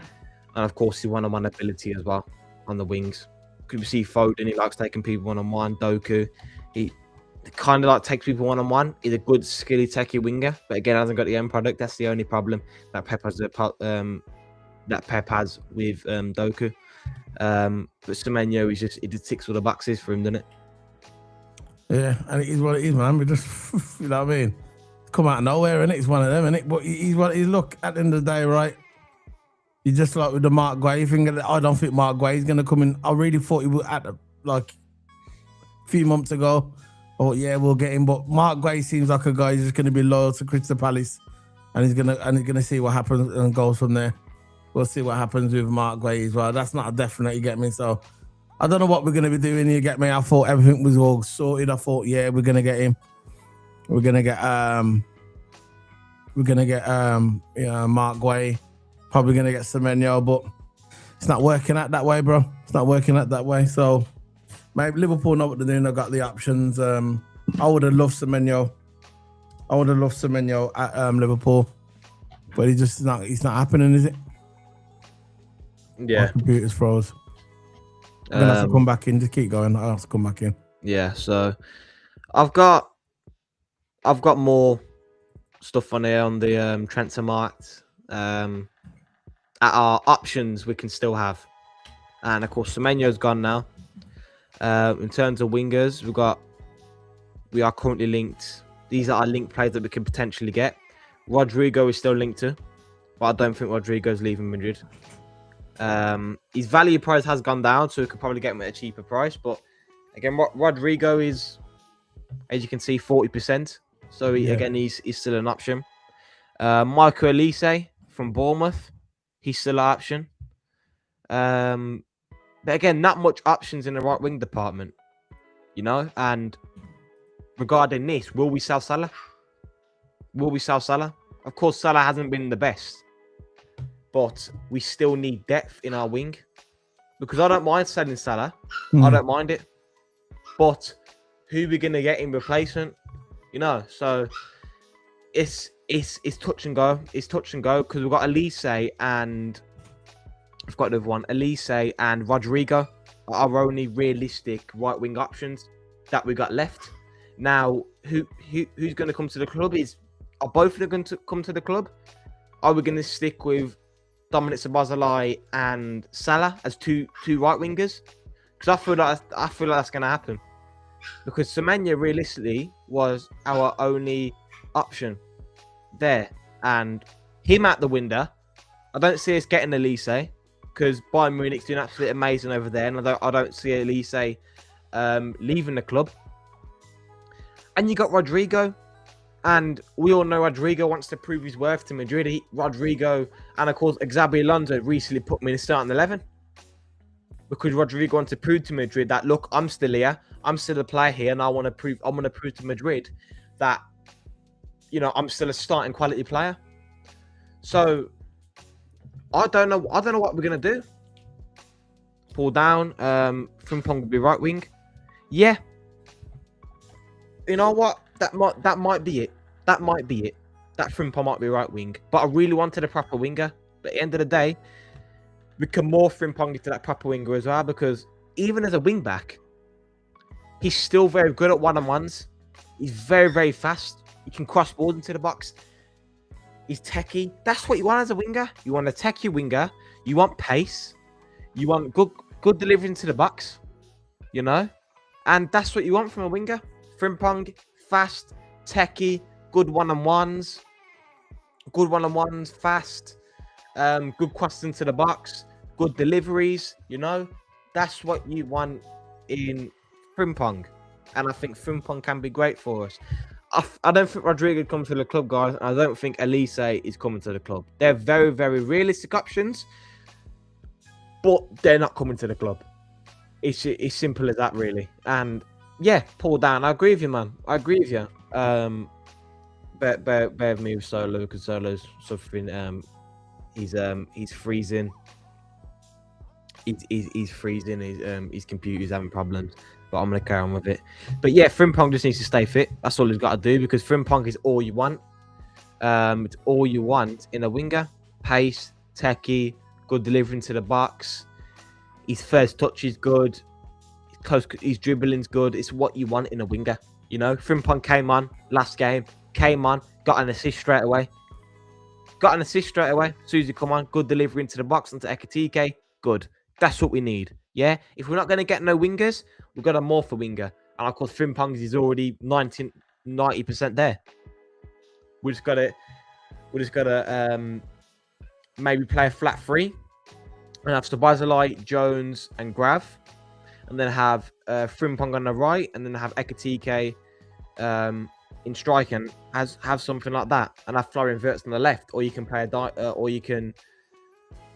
[SPEAKER 2] And of course, his one-on-one ability as well on the wings. Could we see Foden? He likes taking people one-on-one. Doku, he kind of like takes people one-on-one. He's a good, skilly, techie winger, but again, hasn't got the end product. That's the only problem that Pep has. With Doku. But Semenyo, he just ticks all the boxes for him, doesn't it?
[SPEAKER 1] Yeah, and it is what it is, man. We just, you know what I mean? Come out of nowhere, innit? It's one of them, innit? But he's what he look at the end of the day, right? You just like with the Marc Guehi thing. I don't think Marc Guehi is gonna come in. I really thought he would at like a few months ago. Oh yeah, we'll get him. But Marc Guehi seems like a guy who's just gonna be loyal to Crystal Palace, and he's gonna see what happens and goes from there. We'll see what happens with Marc Guehi as well. That's not a definite, you get me? So I don't know what we're gonna be doing, you get me? I thought everything was all sorted. I thought, yeah, we're gonna get him. We're gonna get Marc Guehi. Probably gonna get Semenyo, but it's not working out that way, bro. It's not working out that way. So maybe Liverpool know what they're doing. They've got the options. I would have loved Semenyo. At Liverpool, but it's not happening, is it?
[SPEAKER 2] Yeah.
[SPEAKER 1] My computer's froze. I'm gonna have to come back in. Just keep going. I'll have to come back in.
[SPEAKER 2] Yeah. So I've got more stuff on here on the transfer market. At our options, we can still have, and of course, Semenyo's gone now. In terms of wingers, we are currently linked. These are our linked players that we can potentially get. Rodrigo is still linked to, but I don't think Rodrigo's leaving Madrid. His value price has gone down, so we could probably get him at a cheaper price. But again, Rodrigo is, as you can see, 40%. So he's still an option. Michael Elise from Bournemouth, he's still an option. But again, not much options in the right wing department, you know. And regarding this, will we sell Salah? Of course, Salah hasn't been the best, but we still need depth in our wing, because I don't mind selling Salah. I don't mind it, but who are we gonna get in replacement? You know, so it's touch and go. It's touch and go, because we've got Elise and I've got another one. Elise and Rodrigo are our only realistic right wing options that we got left. Now, who's going to come to the club? Are both of them going to come to the club? Are we going to stick with Dominic Szoboszlai and Salah as two right wingers? Because I feel like that's going to happen. Because Semenyo realistically was our only option there, and him out the window. I don't see us getting Elise, because Bayern Munich's doing absolutely amazing over there, and I don't see Elise leaving the club. And you got Rodrigo, and we all know Rodrigo wants to prove his worth to Madrid. Rodrigo, and of course Xabi Alonso recently put him in the starting 11, because Rodrigo wants to prove to Madrid that, look, I'm still here, I'm still a player here, and I want to prove to Madrid that, you know, I'm still a starting quality player. So I don't know what we're gonna do. Pull down. Frimpong will be right wing. Yeah. You know what? That might be it. That Frimpong might be right wing. But I really wanted a proper winger. But at the end of the day, we can morph Frimpong into that proper winger as well, because even as a wing back, he's still very good at one-on-ones. He's very, very fast. He can cross balls into the box. He's techie. That's what you want as a winger. You want a techie winger. You want pace. You want good delivery into the box. You know? And that's what you want from a winger. Frimpong, fast, techie, good one-on-ones. Fast. Good cross into the box. Good deliveries. You know? That's what you want in Frimpong. And I think Frimpong can be great for us. I don't think Rodrigo comes to the club, guys. I don't think Elise is coming to the club. They're very, very realistic options, but they're not coming to the club. It's simple as that, really. And yeah, pull down. I agree with you, man. I agree with you. Bear with me with Solo, because Solo's suffering. He's freezing. He's freezing. His computer's having problems. But I'm gonna carry on with it. But yeah, Frimpong just needs to stay fit. That's all he's got to do, because Frimpong is all you want. It's all you want in a winger. Pace, techie, good delivery into the box. His first touch is good. His dribbling's good. It's what you want in a winger. You know, Frimpong came on last game. Got an assist straight away. Susie, come on. Good delivery into the box, onto Ekatike. Good. That's what we need. Yeah. If we're not going to get no wingers, we've got a more for winger. And of course, Frimpong is already 90% there. We just got to maybe play a flat three and have Szoboszlai, Jones, and Grav, and then have Frimpong on the right, and then have Ekatike in strike, and have something like that, and have Florian Wirtz on the left. Or you can play I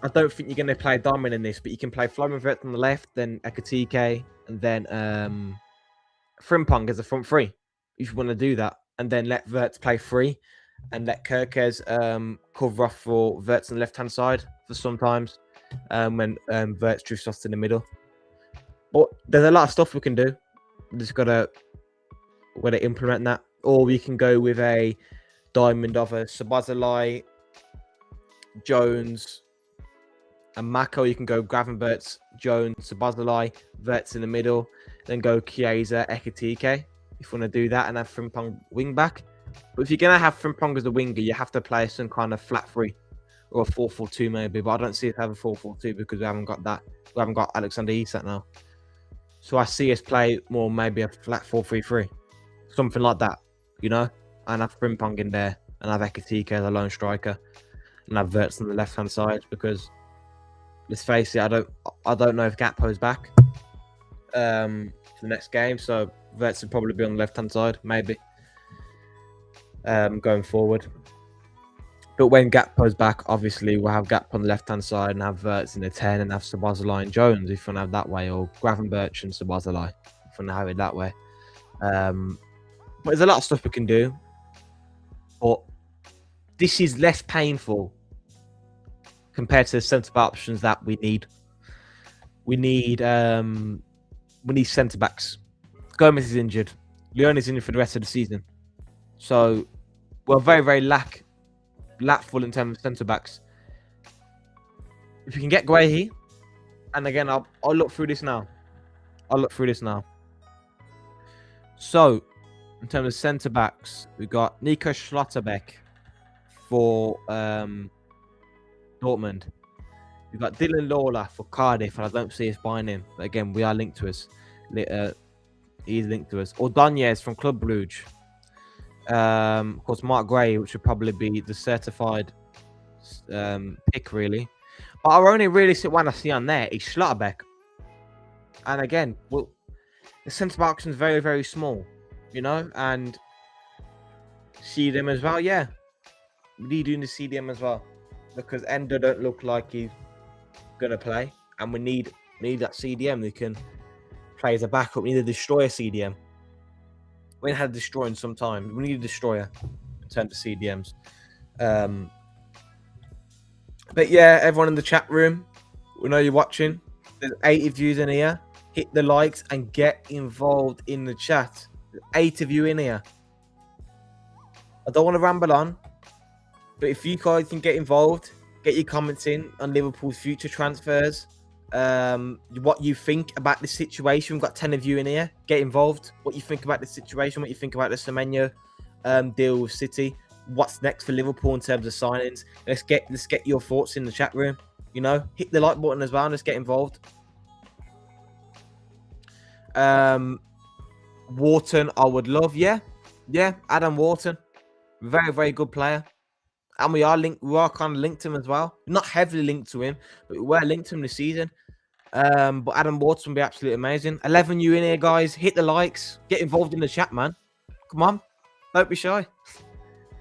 [SPEAKER 2] don't think you're going to play a diamond in this, but you can play Florian Wirtz on the left, then Ekatike, and then Frimpong as a front three, if you want to do that, and then let Wirtz play free, and let Kerkez cover off for Wirtz on the left-hand side for sometimes, when Wirtz drifts off to the middle. But there's a lot of stuff we can do. We just got to implement that. Or we can go with a diamond of a Szoboszlai, Jones, and Mako. You can go Gravenberts, Jones, Szoboszlai, Wirtz in the middle, then go Chiesa, Ekatike, if you want to do that, and have Frimpong wing back. But if you're going to have Frimpong as a winger, you have to play some kind of flat three or a 4-4-2 maybe. But I don't see us have a 4-4-2 because we haven't got that. We haven't got Alexander Isak now. So I see us play more maybe a flat 4-3-3, something like that, you know, and have Frimpong in there, and have Ekatike as a lone striker, and have Wirtz on the left hand side, because let's face it, I don't know if Gakpo's back for the next game, so Wirtz will probably be on the left hand side, maybe going forward. But when Gakpo's back, obviously we'll have Gakpo on the left hand side and have Wirtz in the 10, and have Szoboszlai and Jones if you want to have that way, or Gravenberch and Szoboszlai if you want to have it that way. But there's a lot of stuff we can do, but this is less painful compared to the centre-back options that we need. We need centre-backs. Gomez is injured. Leon is injured for the rest of the season. So we're very, very lackful in terms of centre-backs. If you can get Guehi, and again, I'll look through this now. So, in terms of centre-backs, we've got Nico Schlotterbeck for Dortmund. We've got Dylan Lawler for Cardiff, and I don't see us buying him. But again, we are linked to us. He's linked to us. Ordonez from Club Brugge. Of course, Marc Guehi, which would probably be the certified pick, really. But our only realistic one I see on there is Schlotterbeck. And again, well, the centre-back option is very, very small, you know, and CDM as well, yeah. We doing the CDM as well, because Endo don't look like he's gonna play, and we need that CDM that can play as a backup. We need a destroyer CDM. We ain't had a destroyer in some time. We need a destroyer in terms of CDMs. But yeah, everyone in the chat room, we know you're watching. There's 80 views in here. Hit the likes and get involved in the chat. There's 8 of you in here. I don't want to ramble on, but if you guys can get involved, get your comments in on Liverpool's future transfers. What you think about this situation. We've got 10 of you in here. Get involved. What you think about the situation. What you think about the Semenyo deal with City. What's next for Liverpool in terms of signings. Let's get your thoughts in the chat room. You know, hit the like button as well and let's get involved. Wharton, I would love. Yeah, Adam Wharton, very, very good player. And we are kind of linked to him as well. Not heavily linked to him, but we're linked to him this season. But Adam Wharton would be absolutely amazing. 11 you in here, guys. Hit the likes. Get involved in the chat, man. Come on. Don't be shy.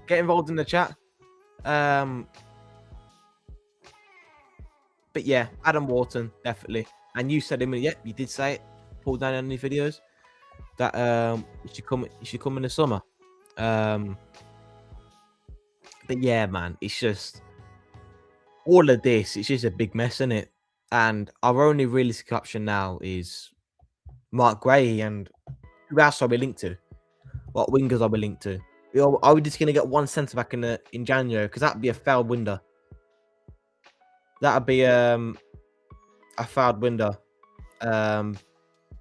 [SPEAKER 2] Get involved in the chat. But yeah, Adam Wharton, definitely. And you said him, yep, you did say it. Pull down on the videos that you should come in the summer. But yeah, man, it's just all of this. It's just a big mess, isn't it? And our only realistic option now is Marc Guehi, and who else are we linked to? What wingers are we linked to? Are we just gonna get one centre back in January? Because that'd be a failed window. That'd be a failed window.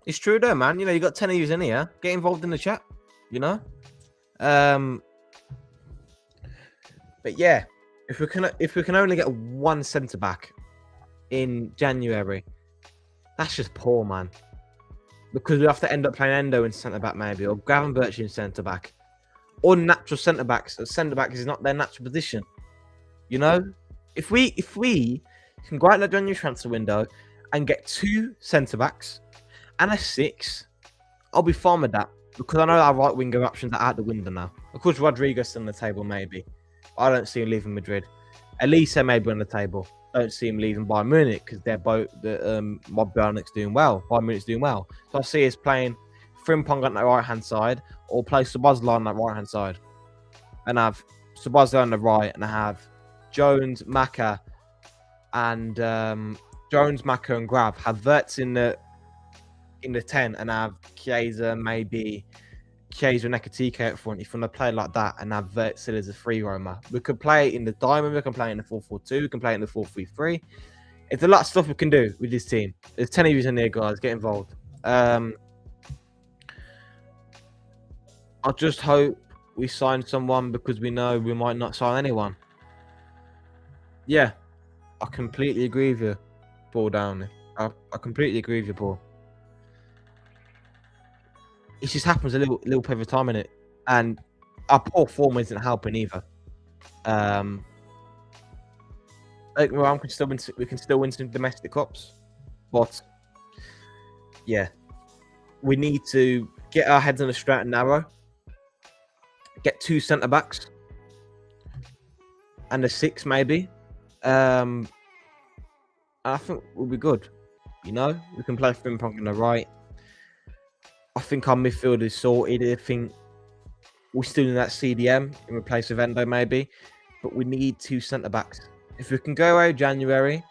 [SPEAKER 2] It's true though, man. You know, you got 10 of you in here. Get involved in the chat. You know. But yeah, if we can only get one centre back in January, that's just poor, man. Because we have to end up playing Endo in centre back, maybe, or Gavin Birch in centre back. Unnatural centre backs. Centre backs is not their natural position. You know, if we can go out in the January transfer window and get 2 centre backs and a 6, I'll be fine with that, because I know our right winger options are out the window now. Of course, Rodriguez on the table, maybe. I don't see him leaving Madrid. Elise maybe on the table. Don't see him leaving Bayern Munich, because they're both Bayern Munich's doing well. Bayern Munich's doing well. So I see us playing Frimpong on the right hand side, or play Szoboszlai on that right hand side, and have Szoboszlai on the right, and I have Jones, Maka, and Grab. Have Wirtz in the 10, and have Chiesa, maybe Chiesa and Ekatike up front. If you want to play like that, and have Wirtz still as a free roamer, we could play in the diamond. We can play in the 4-4-2. We can play in the 4-3-3. It's a lot of stuff we can do with this team. There's 10 of you in there, guys. Get involved. I just hope we sign someone, because we know we might not sign anyone. Yeah, I completely agree with you, Paul Downey. I completely agree with you, Paul. It just happens a little bit of a time in it, and our poor form isn't helping either. Like, well, we can still win some domestic cups, but yeah, we need to get our heads on the straight and narrow. Get 2 centre backs and a 6 maybe. I think we'll be good. You know, we can play Frimpong on the right. I think our midfield is sorted. I think we're still in that CDM in replace of Endo maybe, but we need 2 centre backs. If we can go out January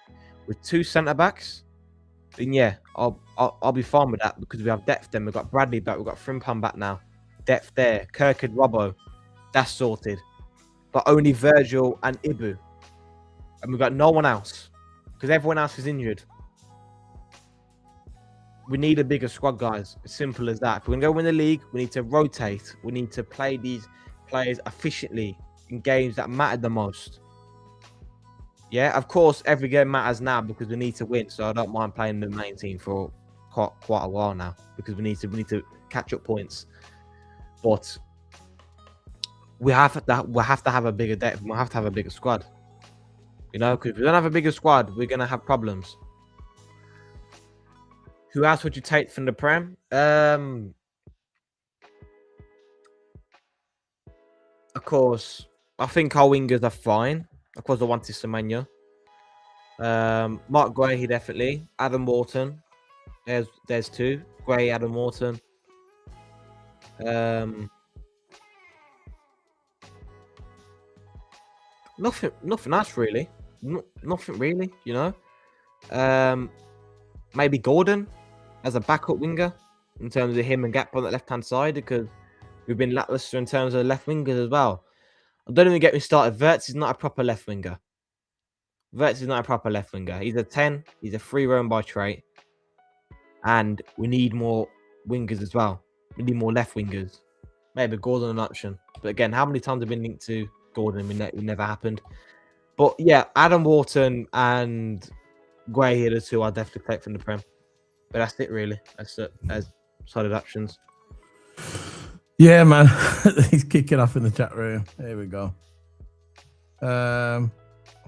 [SPEAKER 2] with 2 centre backs, then yeah, I'll be fine with that, because we have depth. Then we've got Bradley back, we've got Frimpong back now. Depth there. Kirkwood, Robbo, that's sorted. But only Virgil and Ibu, and we've got no one else, because everyone else is injured. We need a bigger squad, guys. As simple as that. If we're going to go win the league, we need to rotate. We need to play these players efficiently in games that matter the most. Yeah, of course, every game matters now, because we need to win. So I don't mind playing the main team for quite a while now, because we need to catch up points. But we have to have a bigger depth. We have to have a bigger squad. You know, because if we don't have a bigger squad, we're going to have problems. Who else would you take from the Prem? Of course, I think our wingers are fine. Of course, I wanted Semenyo. Marc Guehi, definitely. Adam Wharton. There's 2. Guehi, Adam Wharton. Nothing else really. Nothing really, you know. Maybe Gordon as a backup winger, in terms of him and Gap on the left-hand side, because we've been lackluster in terms of left wingers as well. Don't even get me started. Wirtz is not a proper left winger. Wirtz is not a proper left winger. He's a 10. He's a free roam by trait. And we need more wingers as well. We need more left wingers. Maybe Gordon an option. But again, how many times have been linked to Gordon? It never happened. But yeah, Adam Wharton and Guehi are the 2 I'll definitely take from the Prem. But that's it, really. That's it, as solid options.
[SPEAKER 1] Yeah, man. He's kicking off in the chat room. Here we go. I'm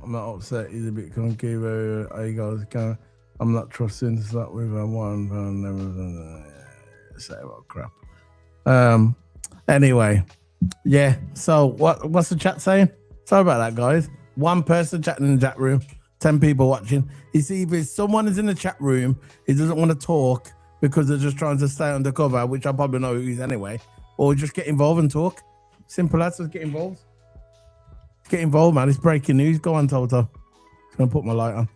[SPEAKER 1] not upset. He's a bit conky. How you guys? I'm not trusting that with a one. Say what crap. Anyway, Yeah. So what's the chat saying? Sorry about that, guys. One person chatting in the chat room, 10 people watching. It's either someone is in the chat room, he doesn't want to talk because they're just trying to stay undercover, which I probably know who he is anyway, or just get involved and talk. Simple as just get involved. Get involved, man. It's breaking news. Go on, Toto. Just gonna put my light on.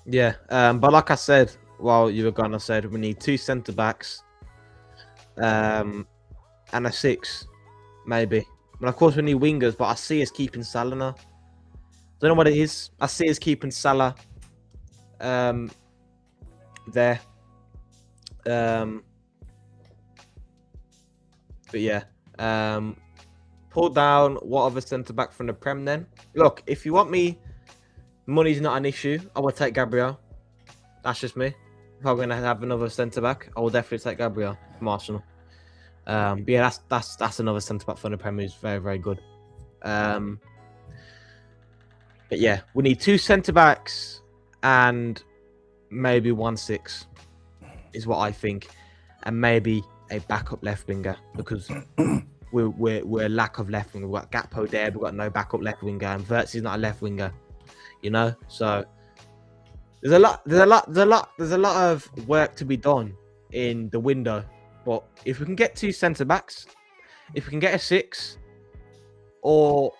[SPEAKER 2] Yeah, but like I said, while you were gone, I said we need 2 centre backs, and a 6, maybe. And of course we need wingers, but I see us keeping Salah now. Don't know what it is. I see us keeping Salah, there. But yeah, pull down what other centre back from the Prem then. Look, if you want me, money's not an issue. I will take Gabriel. That's just me. If I'm gonna have another centre back, I will definitely take Gabriel from Arsenal. But yeah, that's another centre back from the Prem who's very, very good. But yeah, we need 2 centre backs and maybe 1 6 is what I think, and maybe a backup left winger because we're lack of left winger. We've got Gakpo there, we've got no backup left winger, and Verts is not a left winger. You know, so there's a lot of work to be done in the window. But if we can get 2 centre backs, if we can get a 6 or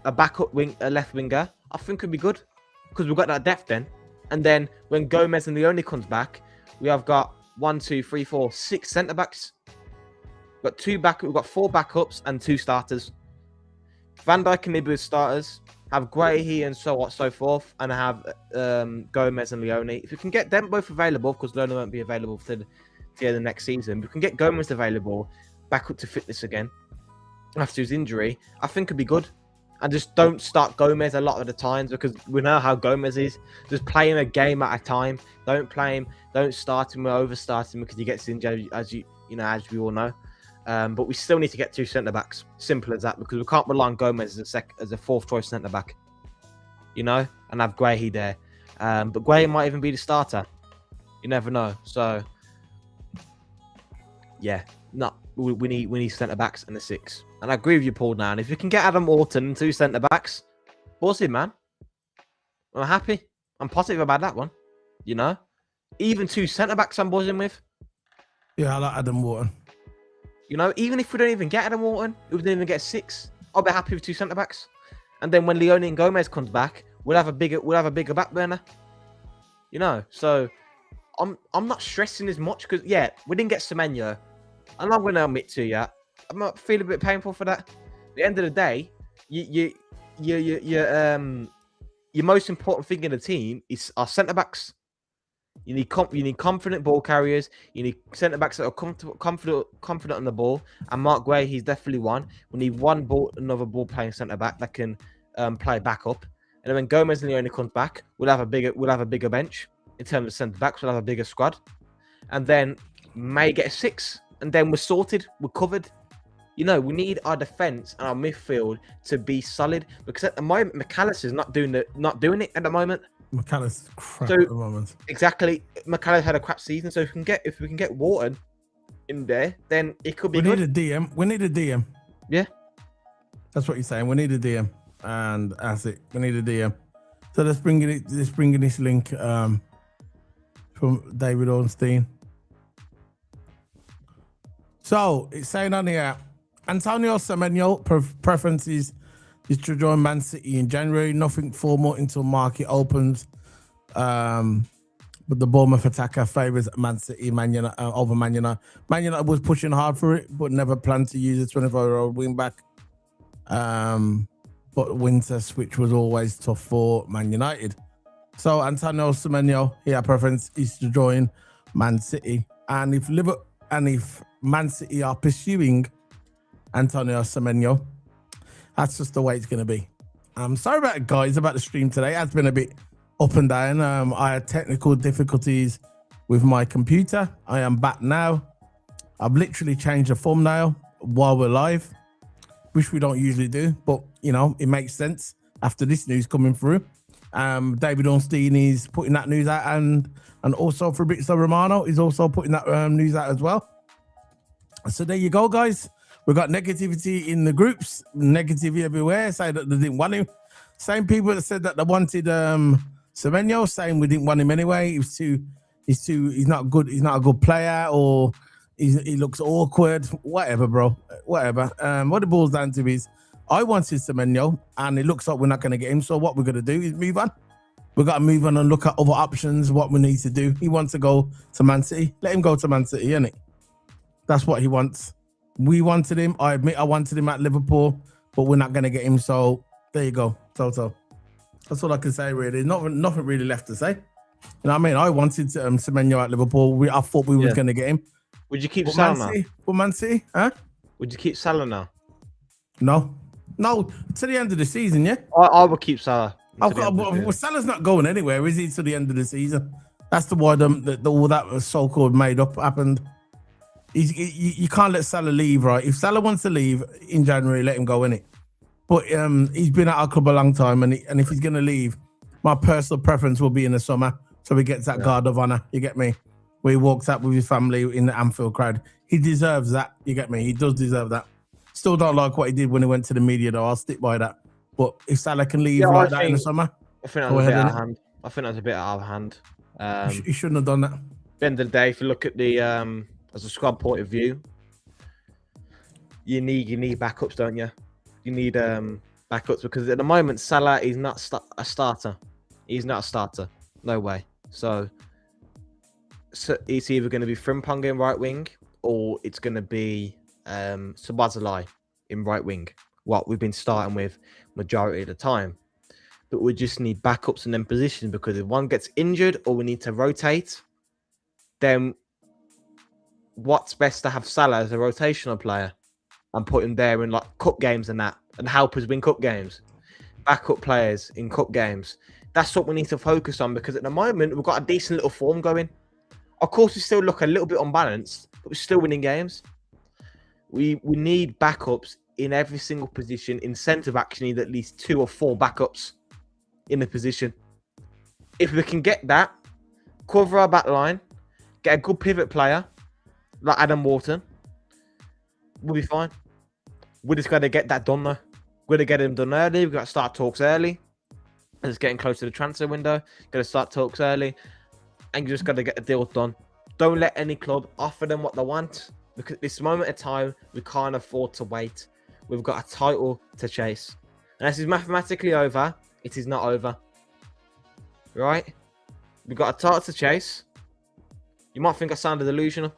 [SPEAKER 2] a backup a left winger, I think it'd be good because we've got that depth then. And then when Gomez and Leone comes back, we have got 1, 2, 3, 4, 6 centre backs. We've got 4 backups and 2 starters. Van Dijk can maybe with starters. Have Guehi and so forth, and have Gomez and Leone. If we can get them both available, because Leone won't be available to the end of the next season, we can get Gomez available, back up to fitness again after his injury. I think it'd be good. And just don't start Gomez a lot of the times because we know how Gomez is. Just play him a game at a time. Don't play him. Don't start him or overstart him because he gets injured, as we all know. But we still need to get 2 centre backs. Simple as that, because we can't rely on Gomez as a 4th choice centre back. You know, and have Guehi there. But Guehi might even be the starter. You never know. So yeah, we need centre backs and a 6. And I agree with you, Paul. Now, and if you can get Adam Orton and 2 centre backs, boss him, man. I'm happy. I'm positive about that one. You know, even 2 centre backs I'm buzzing with.
[SPEAKER 1] Yeah, I like Adam Wharton.
[SPEAKER 2] You know, even if we don't even get Adam Wharton, if we don't even get 6, I'll be happy with 2 centre backs. And then when Leone and Gomez comes back, we'll have a bigger back burner. You know, so I'm not stressing as much because we didn't get Semenyo. I'm not going to admit to you, I'm not feeling a bit painful for that. At the end of the day, your most important thing in the team is our centre backs. You need confident ball carriers. You need centre backs that are confident on the ball. And Marc Guehi, he's definitely one. We need another ball playing centre back that can play backup. And then when Gomez and Leone comes back, we'll have a bigger bench in terms of centre backs. We'll have a bigger squad, and then may get a 6, and then we're sorted. We're covered. You know, we need our defense and our midfield to be solid because at the moment McAllister's not doing it at the moment.
[SPEAKER 1] McAllister's crap at the moment.
[SPEAKER 2] Exactly. McAllister had a crap season, so if we can get Wharton in there, then it could be good.
[SPEAKER 1] We need a DM.
[SPEAKER 2] Yeah. That's
[SPEAKER 1] what you're saying. We need a DM. And that's it. We need a DM. So let's bring in this link from David Ornstein. So it's saying on here, Antoine Semenyo preference is to join Man City in January. Nothing formal until market opens. But the Bournemouth attacker favours Man City over Man United. Man United was pushing hard for it, but never planned to use a 24-year-old wing-back. But winter switch was always tough for Man United. So Antoine Semenyo, preference is to join Man City. And if Man City are pursuing Antoine Semenyo, that's just the way it's going to be. I'm sorry about it, guys, about the stream today. It has been a bit up and down. I had technical difficulties with my computer. I am back now. I've literally changed the thumbnail while we're live, which we don't usually do, but you know, it makes sense after this news coming through. David Ornstein is putting that news out, and also Fabrizio Romano is also putting that news out as well. So there you go, guys. We got negativity in the groups, negativity everywhere, saying that they didn't want him. Same people that said that they wanted Semenyo, saying we didn't want him anyway. He's not good, he's not a good player, or he looks awkward, whatever, bro. Whatever. What it boils down to is I wanted Semenyo, and it looks like we're not gonna get him. So what we're gonna do is move on. We got to move on and look at other options, what we need to do. He wants to go to Man City. Let him go to Man City, innit? That's what he wants. We wanted him. I admit I wanted him at Liverpool, but we're not going to get him. So there you go, Toto. That's all I can say, really. Nothing really left to say. You know what I mean? I wanted Semenyo at Liverpool. I thought we was going to get him.
[SPEAKER 2] Would you keep Salah now?
[SPEAKER 1] For Man City? Huh?
[SPEAKER 2] Would you keep Salah now?
[SPEAKER 1] No, to the end of the season, yeah?
[SPEAKER 2] I would keep Salah.
[SPEAKER 1] Well, Salah's not going anywhere, is he, to the end of the season? That's the why all that so-called made up happened. You can't let Salah leave, right? If Salah wants to leave in January, let him go, innit? But he's been at our club a long time, and if he's going to leave, my personal preference will be in the summer, so he gets that guard of honour, you get me? Where he walks out with his family in the Anfield crowd. He deserves that, you get me? He does deserve that. Still don't like what he did when he went to the media, though. I'll stick by that. But if Salah can leave like that in the summer,
[SPEAKER 2] I think that's a bit out of hand. I think that's a bit out of hand.
[SPEAKER 1] He shouldn't have done that.
[SPEAKER 2] At the end of the day, if you look at the as a squad point of view, you need backups, don't you? You need backups because at the moment Salah is not a starter. He's not a starter. No way. So it's either going to be Frimpong in right wing or it's going to be Szoboszlai in right wing. What we've been starting with majority of the time. But we just need backups in them positions because if one gets injured or we need to rotate, then what's best to have Salah as a rotational player and put him there in like cup games and that and help us win cup games. Backup players in cup games. That's what we need to focus on because at the moment we've got a decent little form going. Of course, we still look a little bit unbalanced, but we're still winning games. We need backups in every single position. In centre back, you need at least 2 or 4 backups in the position. If we can get that, cover our back line, get a good pivot player like Adam Wharton, we'll be fine. We just got to get that done though. We're going to get him done early. We've got to start talks early. It's getting close to the transfer window. Got to start talks early. And you just got to get the deal done. Don't let any club offer them what they want. Because at this moment of time, we can't afford to wait. We've got a title to chase. Unless it's mathematically over, it is not over. Right? We've got a title to chase. You might think I sound delusional.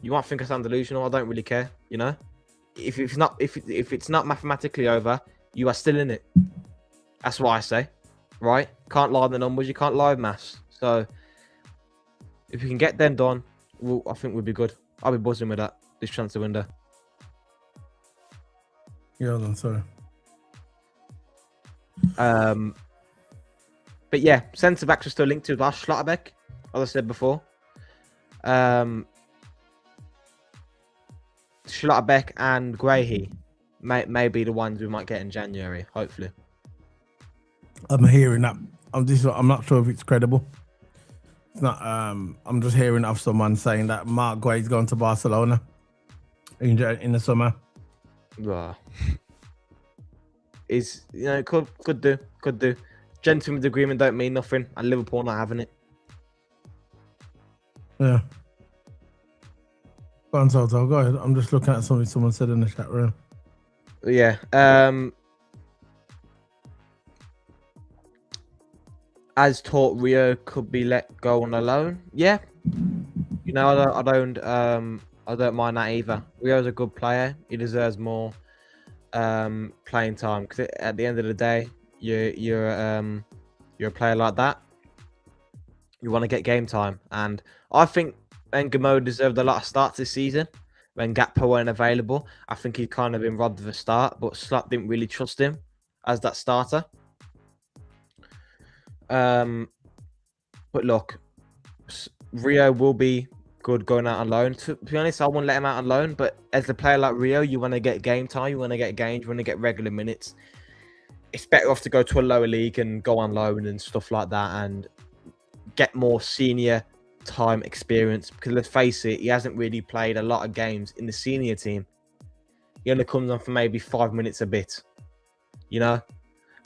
[SPEAKER 2] I don't really care, you know? If it's not mathematically over, you are still in it. That's what I say. Right? Can't lie with the numbers, you can't lie with maths. So if we can get them done, I think we'll be good. I'll be buzzing with that this transfer window.
[SPEAKER 1] Yeah, I'm sorry.
[SPEAKER 2] But yeah, centre backs are still linked to Lars Schlotterbeck, as I said before. Schlotterbeck and Guehi may be the ones we might get in January, hopefully.
[SPEAKER 1] I'm hearing that. I'm not sure if it's credible. It's not. I'm just hearing of someone saying that Marc Guehi's going to Barcelona in the summer.
[SPEAKER 2] Well, could do. Gentleman's agreement don't mean nothing, and Liverpool not having it.
[SPEAKER 1] Yeah. Go on, Toto. Go ahead. I'm just looking at something someone said in the chat room.
[SPEAKER 2] Yeah. As taught, Rio could be let go on a loan. Yeah. You know, I don't mind that either. Rio's a good player. He deserves more playing time because at the end of the day, you're a player like that. You want to get game time, and I think Ngamo deserved a lot of starts this season when Gakpo weren't available. I think he'd kind of been robbed of a start, but Slot didn't really trust him as that starter. But look, Rio will be good going out on loan. To be honest, I wouldn't let him out on loan, but as a player like Rio, you want to get game time, you want to get games, you want to get regular minutes. It's better off to go to a lower league and go on loan and stuff like that and get more senior time experience, because let's face it, he hasn't really played a lot of games in the senior team. he only comes on for maybe 5 minutes a bit,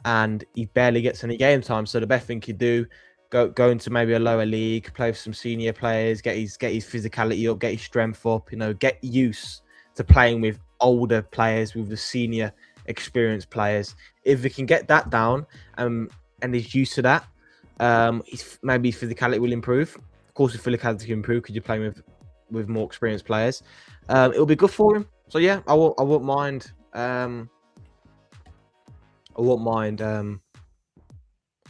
[SPEAKER 2] and he barely gets any game time. So the best thing he'd do, go into maybe a lower league, play with some senior players, get his physicality up, get his strength up, get used to playing with older players, with the senior experienced players. If we can get that down, and he's used to that, maybe his physicality will improve. Of course, his physicality can improve because you're playing with more experienced players. It'll be good for him. So yeah, I won't mind. I won't mind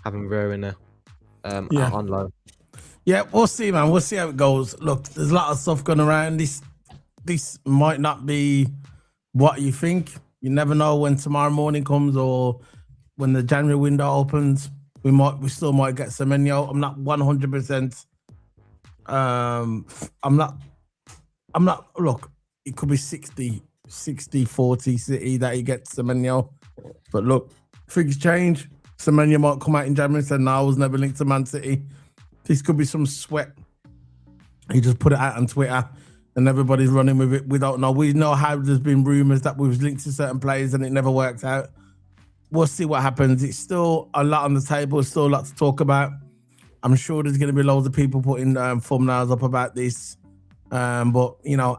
[SPEAKER 2] having Vera in there on loan.
[SPEAKER 1] Yeah, we'll see, man. We'll see how it goes. Look, there's a lot of stuff going around. This might not be what you think. You never know when tomorrow morning comes or when the January window opens. We still might get Semenyo. I'm not 100%. I'm not. Look, it could be 60-40 City that he gets Semenyo. But look, things change. Semenyo might come out in January and say, no, I was never linked to Man City. This could be some sweat. He just put it out on Twitter and everybody's running with it. We don't know. We know how there's been rumours that we've linked to certain players and it never works out. We'll see what happens. It's still a lot on the table. It's still a lot to talk about. I'm sure there's going to be loads of people putting thumbnails up about this. But,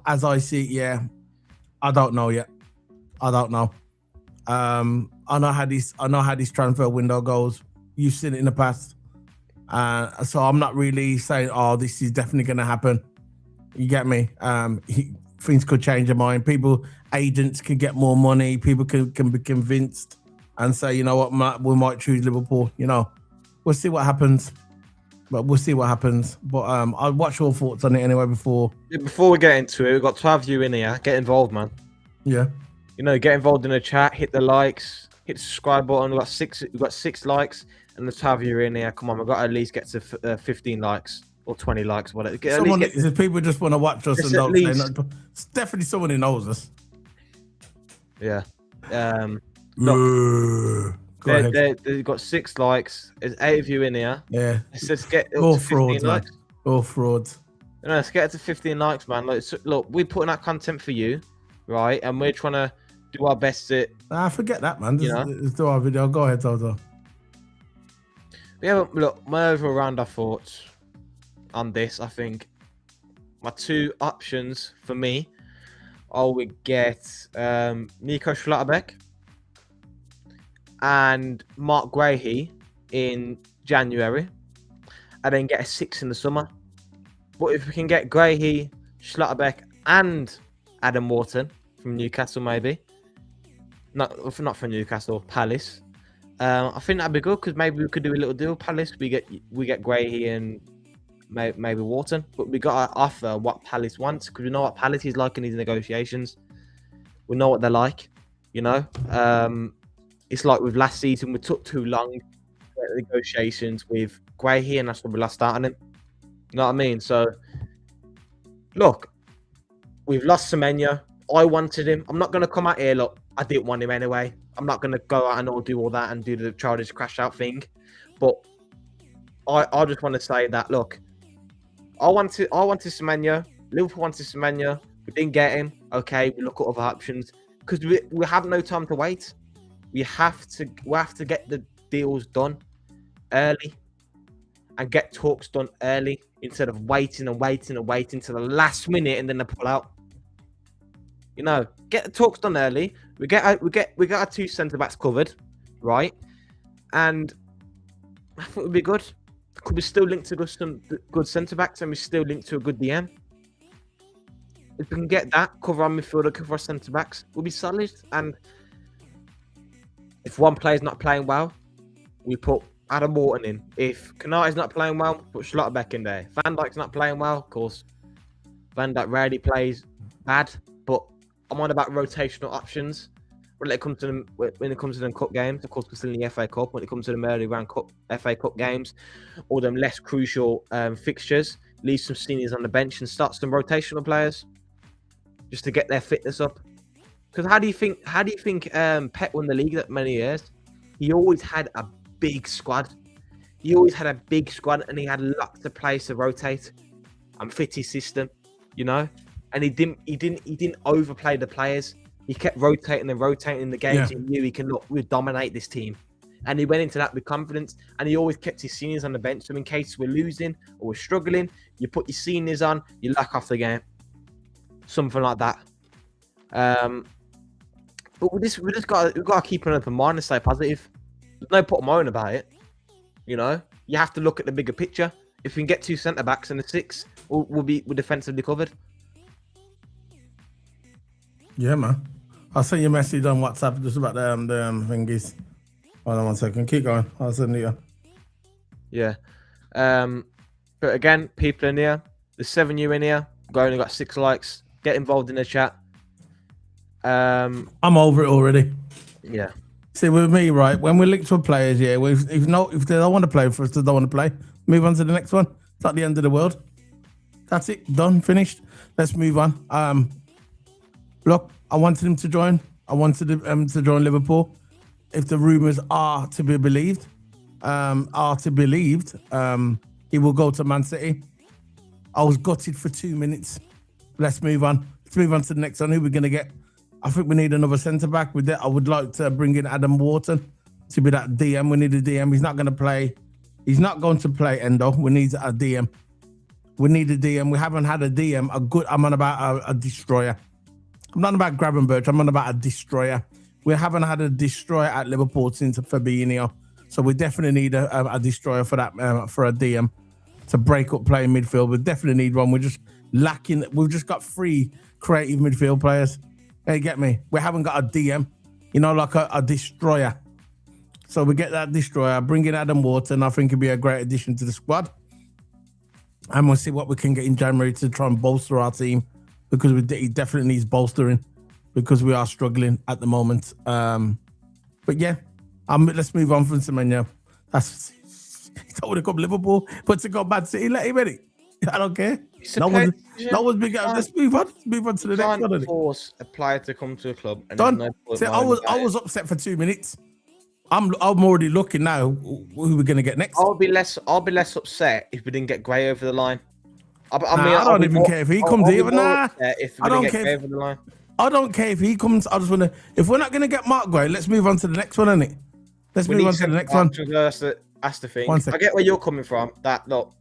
[SPEAKER 1] as I see it, yeah, I don't know yet. I don't know. I know how this transfer window goes. You've seen it in the past. So I'm not really saying, oh, this is definitely going to happen. You get me? Things could change their mind. Agents can get more money. People can be convinced and say, you know what, we might choose Liverpool. We'll see what happens. But we'll see what happens. But I'll watch your thoughts on it anyway before.
[SPEAKER 2] Yeah, before we get into it, we've got 12 of you in here. Get involved, man.
[SPEAKER 1] Yeah.
[SPEAKER 2] Get involved in the chat. Hit the likes. Hit the subscribe button. We've got six likes, and the 12 of you in here. Come on, we've got to at least get to 15 likes or 20 likes, whatever.
[SPEAKER 1] People just want to watch us and don't say nothing. It's definitely someone who knows us.
[SPEAKER 2] Yeah. They've got 6 likes. There's 8 of you in here.
[SPEAKER 1] Yeah.
[SPEAKER 2] Let's just get
[SPEAKER 1] all frauds, likes. All frauds.
[SPEAKER 2] Let's get it to 15 likes, man. Look, we're putting out content for you, right? And we're trying to do our best to.
[SPEAKER 1] Forget that, man. Just do our video. Go ahead, Toto.
[SPEAKER 2] Yeah, look, my overall round of thoughts on this, I think my 2 options for me, I would get Nico Schlotterbeck and Marc Guehi in January, and then get a 6 in the summer. But if we can get Guehi, Schlotterbeck, and Adam Wharton from Newcastle, maybe not from Newcastle, Palace. I think that'd be good because maybe we could do a little deal. Palace, we get Guehi and maybe Wharton, but we got to offer what Palace wants because we know what Palace is like in these negotiations. We know what they're like, It's like with last season, we took too long to get negotiations with Guehi, and that's when we lost out on him. You know what I mean? So, look, we've lost Semenyo. I wanted him. I'm not going to come out here, look, I didn't want him anyway. I'm not going to go out and do all that and do the childish crash out thing. But I just want to say that, look, I wanted Semenyo. Liverpool wanted Semenyo. We didn't get him. Okay, we look at other options because we have no time to wait. We have to get the deals done early and get talks done early instead of waiting to the last minute and then they pull out. Get the talks done early. We got our 2 centre backs covered, right? And I think it would be good. Could we still link to some good centre backs and we still link to a good DM? If we can get that, cover our midfielder, cover our centre backs, we'll be solid. And if one player's not playing well, we put Adam Wharton in. If Konate's not playing well, put Schlotterbeck in there. Van Dijk's not playing well, of course. Van Dijk rarely plays bad, but I'm on about rotational options. When it comes to them cup games, of course, we're still in the FA Cup. When it comes to the early round FA Cup games, or them less crucial fixtures, leave some seniors on the bench and start some rotational players just to get their fitness up. Because how do you think Pep won the league that many years? He always had a big squad. And he had lots of players to rotate and fit his system, And he didn't overplay the players. He kept rotating the games.
[SPEAKER 1] Yeah.
[SPEAKER 2] He knew he can look, we dominate this team. And he went into that with confidence. And he always kept his seniors on the bench. So in case we're losing or we're struggling, you put your seniors on, you lack off the game. Something like that. But we've just got to keep an open mind and stay positive. There's no put moan about it. You know, you have to look at the bigger picture. If we can get 2 centre backs and a 6, we're defensively covered.
[SPEAKER 1] Yeah, man. I'll send you a message on WhatsApp just about the thingies. Hold on 1 second. Keep going. I'll send it you.
[SPEAKER 2] Yeah. But again, people in here. There's 7 you in here. We've only got 6 likes. Get involved in the chat.
[SPEAKER 1] I'm over it already.
[SPEAKER 2] Yeah.
[SPEAKER 1] See, with me, right, when we link to players, yeah, if they don't want to play for us, they don't want to play. Move on to the next one. It's not the end of the world. That's it. Done. Finished. Let's move on. Look, I wanted him to join. I wanted him to join Liverpool. If the rumours are to be believed, he will go to Man City. I was gutted for 2 minutes. Let's move on. Let's move on to the next one. Who we're going to get? I think we need another centre-back. With that, I would like to bring in Adam Wharton to be that DM. We need a DM. He's not going to play. He's not going to play Endo. We need a DM. We need a DM. We haven't had a DM. I'm on about a destroyer. I'm not about Gravenberch. I'm on about a destroyer. We haven't had a destroyer at Liverpool since Fabinho. So we definitely need a destroyer for that, for a DM to break up play in midfield. We definitely need one. We're just lacking. We've just got 3 creative midfield players. Hey, get me? We haven't got a DM, you know, like a destroyer. So we get that destroyer, bring in Adam Wharton. I think it'd be a great addition to the squad. And we'll see what we can get in January to try and bolster our team, because he definitely needs bolstering because we are struggling at the moment. But yeah, let's move on from Semenyo. He don't want to come Liverpool, but to go Man City, let him in it. I don't care. No one's big. Let's move on. Let's move on to the next one.
[SPEAKER 2] Force a player to come to a club. And
[SPEAKER 1] Done.
[SPEAKER 2] no
[SPEAKER 1] See, I was upset for 2 minutes. I'm already looking now who we're gonna get next.
[SPEAKER 2] I'll be less upset if we didn't get Guehi over the line. I
[SPEAKER 1] don't even care if he comes either. Nah,
[SPEAKER 2] I don't care. Over the line.
[SPEAKER 1] I don't care if he comes. I just want to. If we're not gonna get Marc Guehi, let's move on to the next one, innit? Let's move on to the next one.
[SPEAKER 2] That's the thing. I get where you're coming from. That look,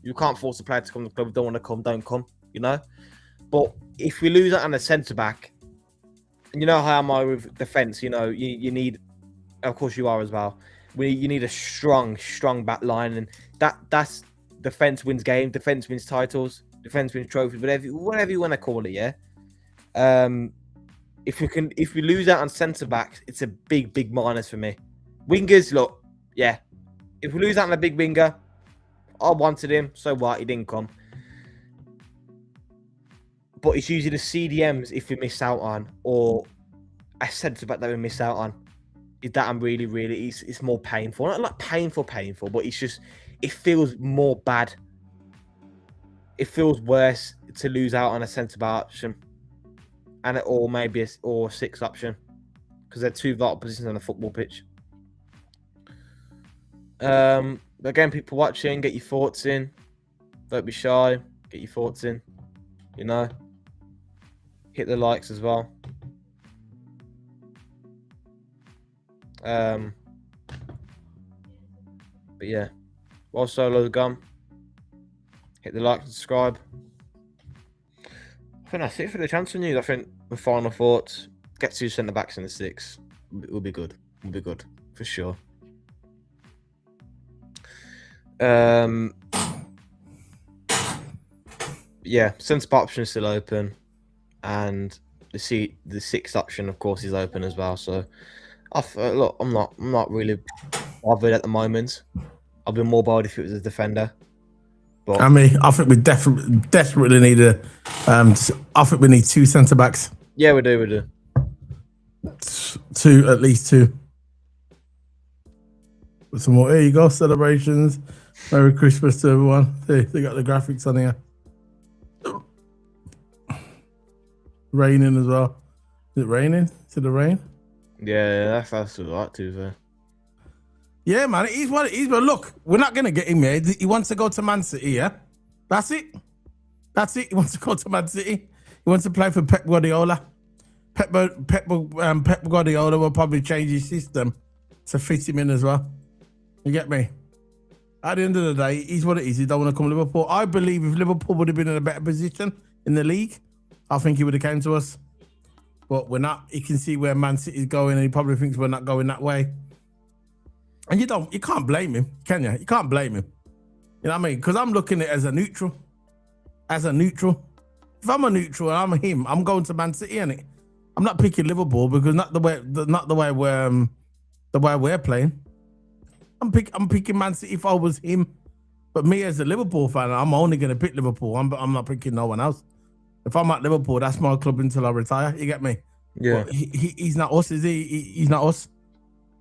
[SPEAKER 2] you can't force a player to come to the club. Don't want to come, don't come. You know. But if we lose that on a centre back, and you know how am I with defence? You know, you need. Of course, you are as well. You need a strong back line, and that's defense wins game, defense wins titles, defense wins trophies, whatever you want to call it. Yeah. If we lose out on centre backs, it's a big minus for me. Wingers, look, yeah. If we lose out on a big winger, I wanted him. So what? He didn't come. But it's usually the CDMs if we miss out on, or a centre back that we miss out on. That I'm really, it's more painful. Not like painful, but it's just, it feels more bad. It feels worse to lose out on a centre-back option, or maybe a 6 option, because they're 2 vital positions on a football pitch. Again, people watching, get your thoughts in. Don't be shy. Get your thoughts in. You know, hit the likes as well. But yeah, while Solo's gone, hit the like and subscribe. I think that's it for the transfer news. I think the final thoughts: get 2 centre backs in the 6. Will be good. Will be good for sure. Yeah, centre back option is still open, and the 6th option, of course, is open as well. So. Look, I'm not really bothered at the moment. I'd be more bothered if it was a defender. But
[SPEAKER 1] I mean, I think we desperately need I think we need 2 centre backs.
[SPEAKER 2] Yeah, we do.
[SPEAKER 1] 2, at least 2. With some more. Here you go, celebrations. Merry Christmas to everyone. They got the graphics on here. Raining as well. Is it raining? Is it the rain?
[SPEAKER 2] Yeah, that's all right too, though.
[SPEAKER 1] Yeah, man, he's what it is. But look, we're not gonna get him here. He wants to go to Man City, yeah? That's it. He wants to go to Man City. He wants to play for Pep Guardiola. Pep Guardiola will probably change his system to fit him in as well. You get me? At the end of the day, he's what it is. He don't want to come to Liverpool. I believe if Liverpool would have been in a better position in the league, I think he would have came to us. But we're not. He can see where Man City is going, and he probably thinks we're not going that way. And you can't blame him, can you? You can't blame him. You know what I mean? Because I'm looking at it as a neutral. As a neutral. If I'm a neutral and I'm him, I'm going to Man City, innit? I'm not picking Liverpool because not the way we're playing. I'm picking Man City if I was him. But me as a Liverpool fan, I'm only gonna pick Liverpool. I'm not picking no one else. If I'm at Liverpool, that's my club until I retire. You get me?
[SPEAKER 2] Yeah.
[SPEAKER 1] But he's not us, is he? He's not us.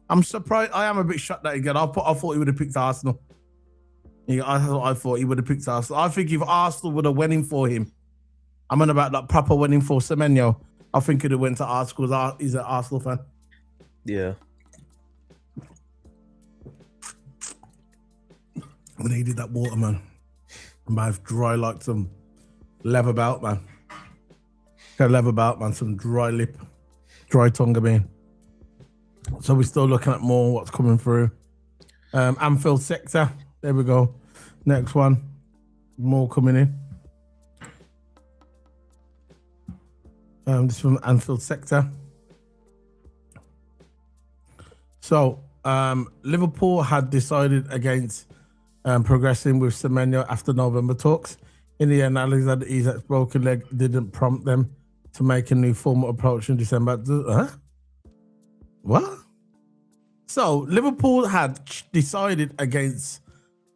[SPEAKER 1] I'm surprised. I am a bit shocked that he got. I thought he would have picked Arsenal. I thought he would have picked Arsenal. I think if Arsenal would have went in for him, I'm on about that proper winning for Semenyo, I think he'd have went to Arsenal because he's an Arsenal fan.
[SPEAKER 2] Yeah.
[SPEAKER 1] I needed that water, man. My mouth dry like some leather belt, man. Got a leather belt, man. Some dry lip, dry tongue, I mean. So we're still looking at more what's coming through. Anfield sector. There we go. Next one. More coming in. This is from Anfield sector. So Liverpool had decided against progressing with Semenyo after November talks. In the end, Alexander Isak's broken leg didn't prompt them to make a new formal approach in December. Huh? What? So Liverpool had decided against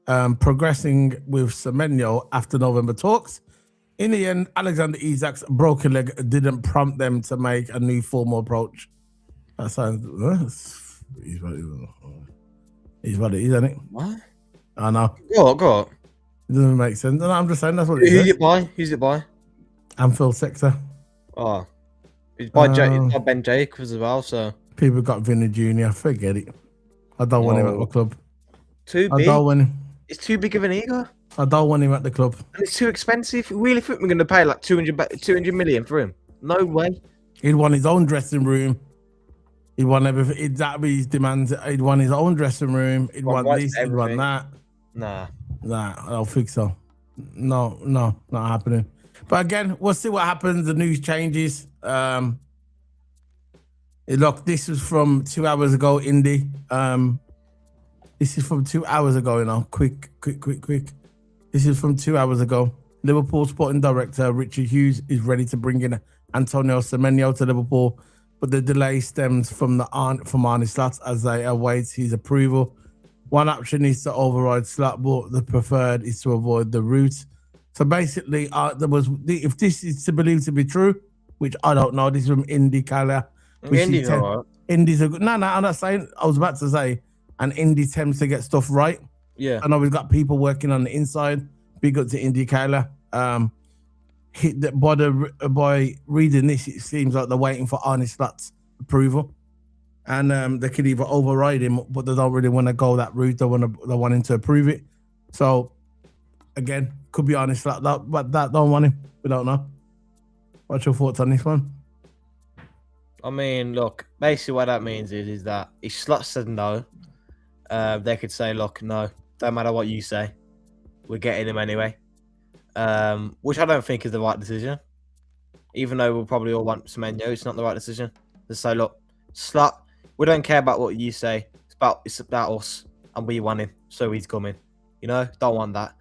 [SPEAKER 1] progressing with Semenyo after November talks. In the end, Alexander Isak's broken leg didn't prompt them to make a new formal approach. That sounds... He's what it is, isn't it?
[SPEAKER 2] What?
[SPEAKER 1] I know.
[SPEAKER 2] Go on.
[SPEAKER 1] It doesn't make sense. No, I'm just saying that's what it is.
[SPEAKER 2] Who's it by?
[SPEAKER 1] Anfield sector.
[SPEAKER 2] Oh. It's by Ben Jacobs as well, so...
[SPEAKER 1] People got Vinny Jr. Forget it. I don't want him at my club.
[SPEAKER 2] Too big?
[SPEAKER 1] I don't want him.
[SPEAKER 2] It's too big of an ego.
[SPEAKER 1] I don't want him at the club.
[SPEAKER 2] And it's too expensive. You really think we're going to pay like 200 million for him? No way.
[SPEAKER 1] He'd want his own dressing room. He'd want everything. That'd be his demands. He'd want his own dressing room. He'd want this. He'd want that.
[SPEAKER 2] Nah,
[SPEAKER 1] I don't think so. No, not happening. But again, we'll see what happens. The news changes. Look, this was from 2 hours ago, Indy. This is from 2 hours ago, you know. Quick. This is from 2 hours ago. Liverpool sporting director Richard Hughes is ready to bring in Antoine Semenyo to Liverpool, but the delay stems from Arne Slot as they await his approval. One option is to override Slot, but the preferred is to avoid the route. So basically, if this is to believe to be true, which I don't know, this is from Indy Kala.
[SPEAKER 2] Indy's all right.
[SPEAKER 1] Indy's a good. No, I'm not saying. I was about to say, and Indy tends to get stuff right.
[SPEAKER 2] Yeah.
[SPEAKER 1] I know we've got people working on the inside. Big up to Indy Kala. By reading this, it seems like they're waiting for Arne Slot's approval, and they could either override him, but they don't really want to go that route. They want him to approve it. So again, could be Arne Slot, but that don't want him. We don't know. What's your thoughts on this one?
[SPEAKER 2] I mean, look, basically what that means is that if Slot said no, they could say, look, no, don't matter what you say, we're getting him anyway. Which I don't think is the right decision. Even though we'll probably all want Semenyo, it's not the right decision. Just say, look, Slot, we don't care about what you say. It's about us, and we want him, so he's coming. You know, don't want that.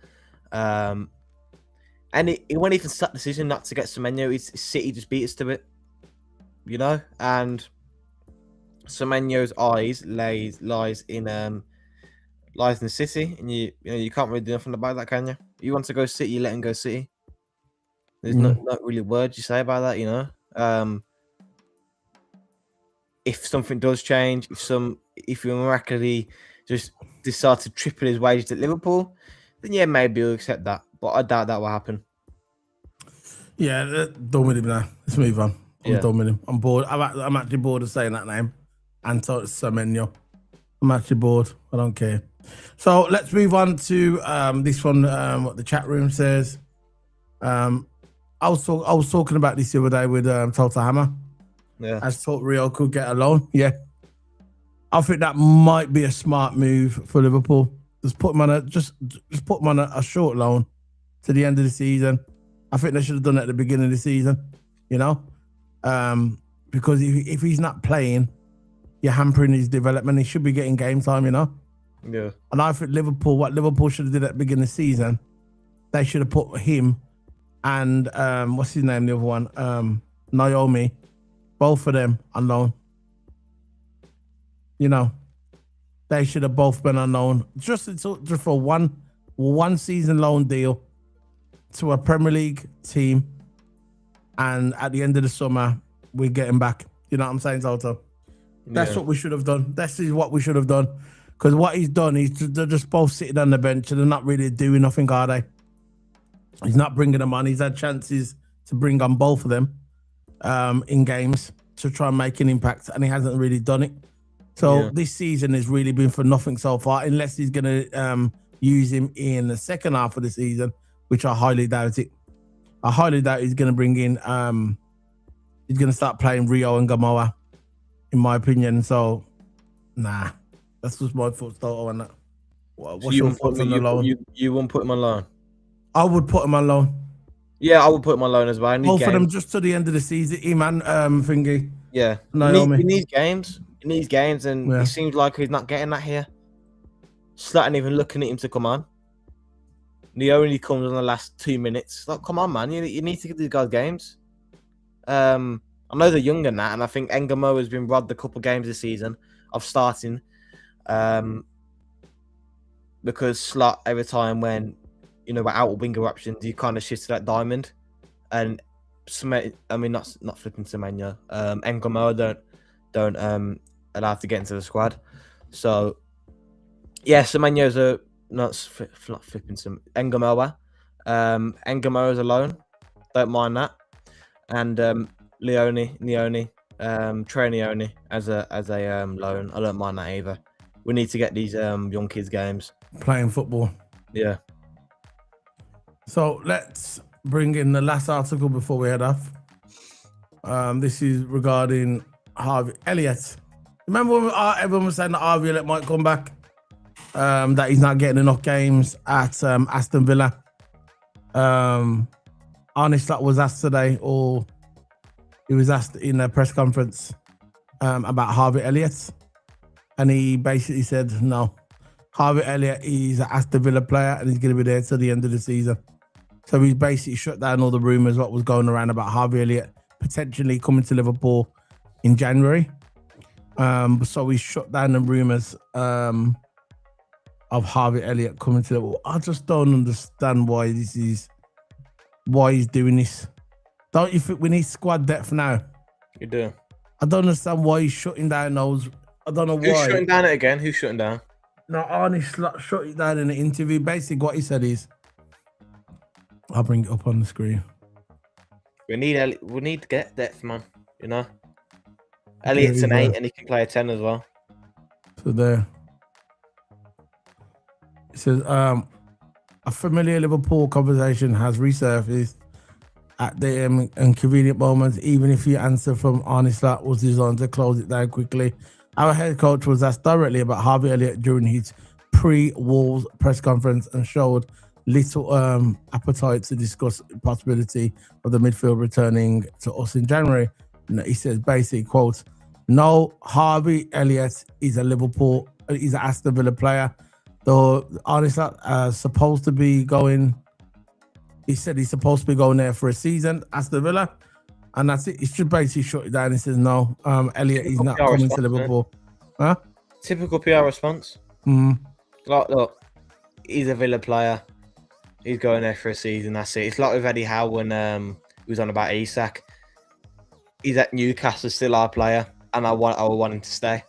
[SPEAKER 2] And it wasn't even that decision not to get Semenyo. It's City just beat us to it. You know, and Semenyo's eyes lies in the City, and you can't really do nothing about that, can you? You want to go City, you let him go City. There's not really words you say about that, you know. If something does change, if you miraculously just decide to triple his wages at Liverpool, then yeah, maybe you'll accept that. But I doubt that will happen.
[SPEAKER 1] Yeah, done with him now. Let's move on. I'm done with him. I'm bored. I'm actually bored of saying that name. Antoine Semenyo. I'm actually bored. I don't care. So let's move on to this one. What the chat room says. I was talking about this the other day with Total Hammer.
[SPEAKER 2] Yeah.
[SPEAKER 1] as thought Rio could get a loan. Yeah. I think that might be a smart move for Liverpool. Just put him on a short loan to the end of the season. I think they should have done it at the beginning of the season, you know? Because if he's not playing, you're hampering his development. He should be getting game time, you know?
[SPEAKER 2] Yeah.
[SPEAKER 1] And I think what Liverpool should have did at the beginning of the season, they should have put him and what's his name, the other one? Naomi, both of them on loan. You know, they should have both been on loan. Just for one season loan deal to a Premier League team. And at the end of the summer, we're getting back. You know what I'm saying, Zolto? That's what we should have done. This is what we should have done. Because what he's done is they're just both sitting on the bench and they're not really doing nothing, are they? He's not bringing them on. He's had chances to bring on both of them in games to try and make an impact, and he hasn't really done it. So this season has really been for nothing so far, unless he's going to use him in the second half of the season, which I highly doubt it. I highly doubt he's going to bring in, he's going to start playing Rio and Gamoa, in my opinion. So, nah, that's just my thoughts on that. What's your thoughts on the loan?
[SPEAKER 2] You won't put him on loan?
[SPEAKER 1] I would put him on loan.
[SPEAKER 2] Yeah, I would put him on loan as well.
[SPEAKER 1] Both of them just to the end of the season, man, thingy.
[SPEAKER 2] Yeah,
[SPEAKER 1] Naomi.
[SPEAKER 2] He needs games. He needs games, and it seems like he's not getting that here. Slatan even looking at him to come on. And he only comes in the last 2 minutes. Like, come on, man, you need to give these guys games. I know they're younger than that, and I think Engamo has been robbed a couple games this season of starting. Because Slot, every time when we're out of winger options, you kind of shift to that diamond, and not flipping Semenyo. Engamo don't allow to get into the squad. So yeah, Semenyo's not flipping some Engamo. Engamo is alone. Don't mind that. And Trey Leone as a loan. I don't mind that either. We need to get these young kids games.
[SPEAKER 1] Playing football.
[SPEAKER 2] Yeah.
[SPEAKER 1] So let's bring in the last article before we head off. This is regarding Harvey Elliott. Remember when everyone was saying that Harvey Elliott might come back? That he's not getting enough games at Aston Villa. Arne Slot was asked today, or he was asked in a press conference about Harvey Elliott. And he basically said, no, Harvey Elliott is an Aston Villa player and he's going to be there till the end of the season. So he's basically shut down all the rumours, what was going around about Harvey Elliott potentially coming to Liverpool in January. So he shut down the rumours of Harvey Elliott coming to Liverpool. I just don't understand why he's doing this. Don't you think we need squad depth now?
[SPEAKER 2] You do.
[SPEAKER 1] I don't understand why he's shutting down those. I don't know why.
[SPEAKER 2] Who's shutting down it again? Who's shutting down?
[SPEAKER 1] No, Arne Slot shut it down in an interview. Basically, what he said is, I'll bring it up on the screen.
[SPEAKER 2] We need to get depth, man. Elliott's an 8 and he can play a 10 as well.
[SPEAKER 1] So there. It says, a familiar Liverpool conversation has resurfaced at the inconvenient moments, even if the answer from Arne Slot was designed to close it down quickly. Our head coach was asked directly about Harvey Elliott during his pre-Wolves press conference and showed little appetite to discuss the possibility of the midfield returning to us in January. And he says, basically, quote, no, Harvey Elliott is he's an Aston Villa player. Though Arne Slot supposed to be going, he said he's supposed to be going there for a season, Aston Villa. And that's it. He should basically shut it down. He says, no, Elliott is not coming to Liverpool. Huh?
[SPEAKER 2] Typical PR response. Look, he's a Villa player. He's going there for a season. That's it. It's like with Eddie Howe when he was on about Isak. He's at Newcastle, still our player, and I want him to stay.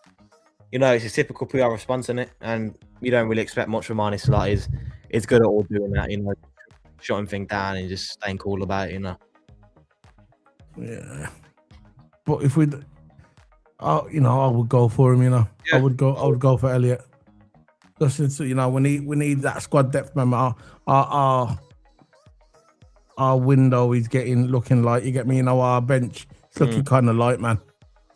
[SPEAKER 2] It's a typical PR response, isn't it? And you don't really expect much from Arne Slot. He's good at all doing that, shutting things down and just staying cool about it,
[SPEAKER 1] Yeah, but if we, I would go for him. Yeah. I would go for Elliott. Just we need that squad depth. Remember, our window is looking light. You get me? Our bench is looking kind of light, man.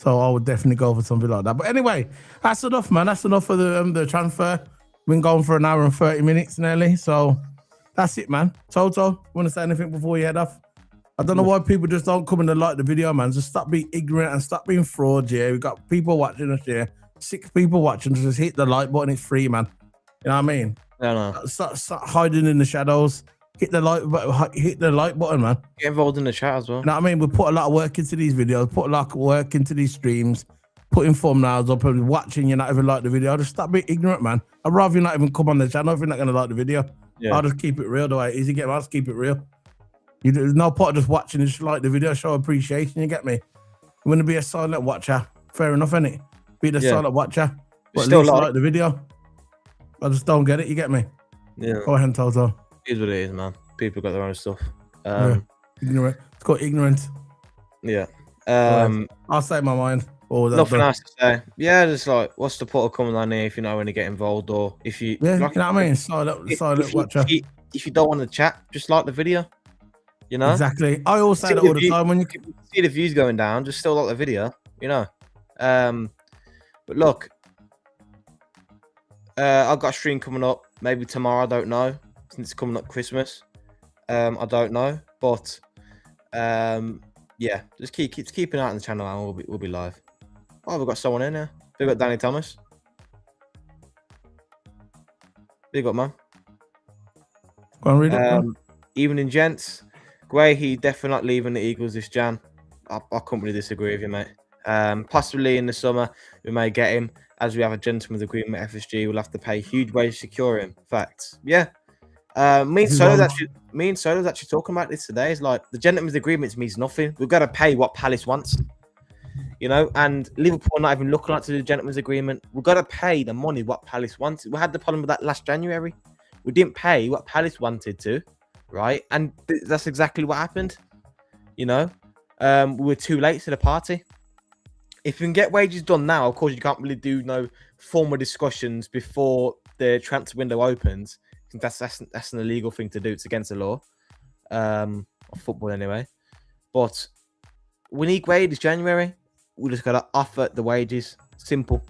[SPEAKER 1] So I would definitely go for something like that. But anyway, that's enough, man. That's enough for the transfer. Been going for an hour and 30 minutes nearly. So that's it, man. Toto, want to say anything before you head off? I don't know why people just don't come in and like the video, man. Just stop being ignorant and stop being frauds, yeah. We've got people watching us here. 6 people watching. Just hit the like button. It's free, man. You know what I mean?
[SPEAKER 2] No.
[SPEAKER 1] Stop hiding in the shadows. Hit the like button, man.
[SPEAKER 2] Get involved in the chat as well.
[SPEAKER 1] You know what I mean? We put a lot of work into these videos, put a lot of work into these streams, putting thumbnails up and watching you not even like the video. Just stop being ignorant, man. I'd rather you not even come on the channel if you're not going to like the video. Yeah. I'll just keep it real the way it is. You get me? I'll just keep it real. There's no point of just watching and just like the video, show appreciation, you get me? You want to be a silent watcher. Fair enough, innit? Be the silent watcher. But still like the video. I just don't get it, you get me?
[SPEAKER 2] Yeah.
[SPEAKER 1] Go ahead, Toto.
[SPEAKER 2] It is what it is, man. People got their own stuff.
[SPEAKER 1] Ignorant. It's called ignorance.
[SPEAKER 2] Yeah.
[SPEAKER 1] I'll say my mind.
[SPEAKER 2] Nothing else to say. Yeah, just like, what's the point of coming on here if you know when to get involved, or if you...
[SPEAKER 1] Yeah,
[SPEAKER 2] like,
[SPEAKER 1] you know what I mean? Silent watcher.
[SPEAKER 2] If you don't want to chat, just like the video. You know?
[SPEAKER 1] Exactly. I always say that all the time. When you
[SPEAKER 2] see the views going down, just still like the video, you know? But look, I've got a stream coming up, maybe tomorrow, I don't know. Since it's coming up Christmas. I don't know. But yeah, just keep an eye on the channel and we'll be live. Oh, we've got someone in here. We've got Danny Thomas. Big up, man.
[SPEAKER 1] Go and read it.
[SPEAKER 2] Evening, gents. Guehi definitely not leaving the Eagles this Jan. I couldn't really disagree with you, mate. Possibly in the summer we may get him, as we have a gentleman's agreement with FSG. We'll have to pay huge wage to secure him. Facts. Yeah. Me and Solo's actually talking about this today. It's like the gentleman's agreement means nothing. We've got to pay what Palace wants, you know. And Liverpool not even looking like to the gentleman's agreement. We've got to pay the money what Palace wants. We had the problem with that last January. We didn't pay what Palace wanted to, right? And that's exactly what happened. You know, we were too late to the party. If you can get wages done now, of course you can't really do no formal discussions before the transfer window opens. That's an illegal thing to do. It's against the law of football anyway. But we need wages January. We just got to offer the wages. Simple.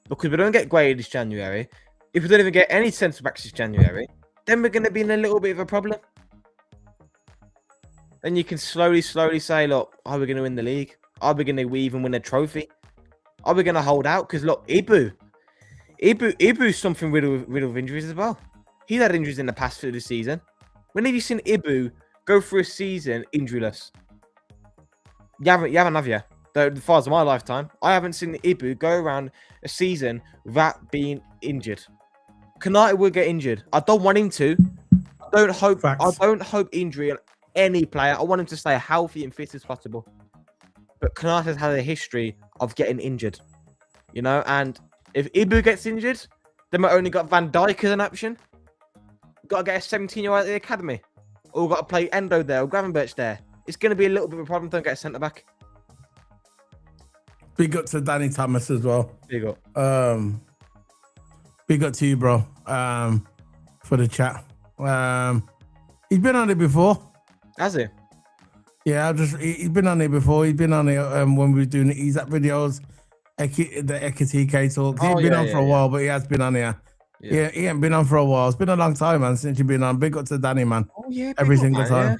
[SPEAKER 2] Because we don't get wages this January. If we don't even get any centre backs this January, then we're going to be in a little bit of a problem. Then you can slowly say, look, are we going to win the league? Are we going to even win a trophy? Are we going to hold out? Because look, Ibu's something riddled with injuries as well. He's had injuries in the past through the season. When have you seen Ibu go through a season injuryless? You haven't, have you? As far as my lifetime, I haven't seen Ibu go around a season without being injured. Kanate will get injured. I don't want him to. I don't hope injury on any player. I want him to stay healthy and fit as possible. But Kanate has had a history of getting injured, you know. And if Ibu gets injured, then we only got Van Dijk as an option. Got to get a 17-year-old at the academy, or we've got to play Endo there or Gravenberch there. It's going to be a little bit of a problem. Don't get a centre back.
[SPEAKER 1] Big up to Danny Thomas as well.
[SPEAKER 2] Big up.
[SPEAKER 1] Big up to you, bro. For the chat. He's been on it before.
[SPEAKER 2] Has he?
[SPEAKER 1] Yeah, he's been on it before. He's been on it when we were doing the EZAP videos, the Ekatike talks. He's been on for a while, but he has been on here. Yeah, he ain't been on for a while. It's been a long time, man, since you've been on. Big up to Danny, man.
[SPEAKER 2] Oh, yeah.
[SPEAKER 1] Every single time.
[SPEAKER 2] Yeah.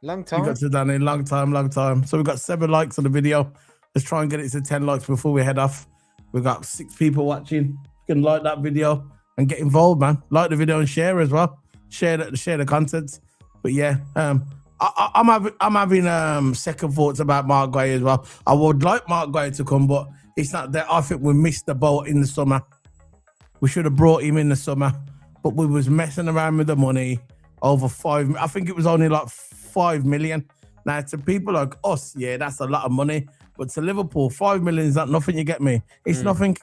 [SPEAKER 2] Long time.
[SPEAKER 1] Big up to Danny. Long time. So we got 7 likes on the video. Let's try and get it to 10 likes before we head off. We've got 6 people watching. You can like that video and get involved, man. Like the video and share as well. Share the content. But yeah, I'm having second thoughts about Marc Guehi as well. I would like Marc Guehi to come, but it's not there. I think we missed the boat in the summer. We should have brought him in the summer, but we was messing around with the money over 5. I think it was only like 5 million. Now to people like us, yeah, that's a lot of money. But to Liverpool, 5 million is not nothing. You get me? It's nothing.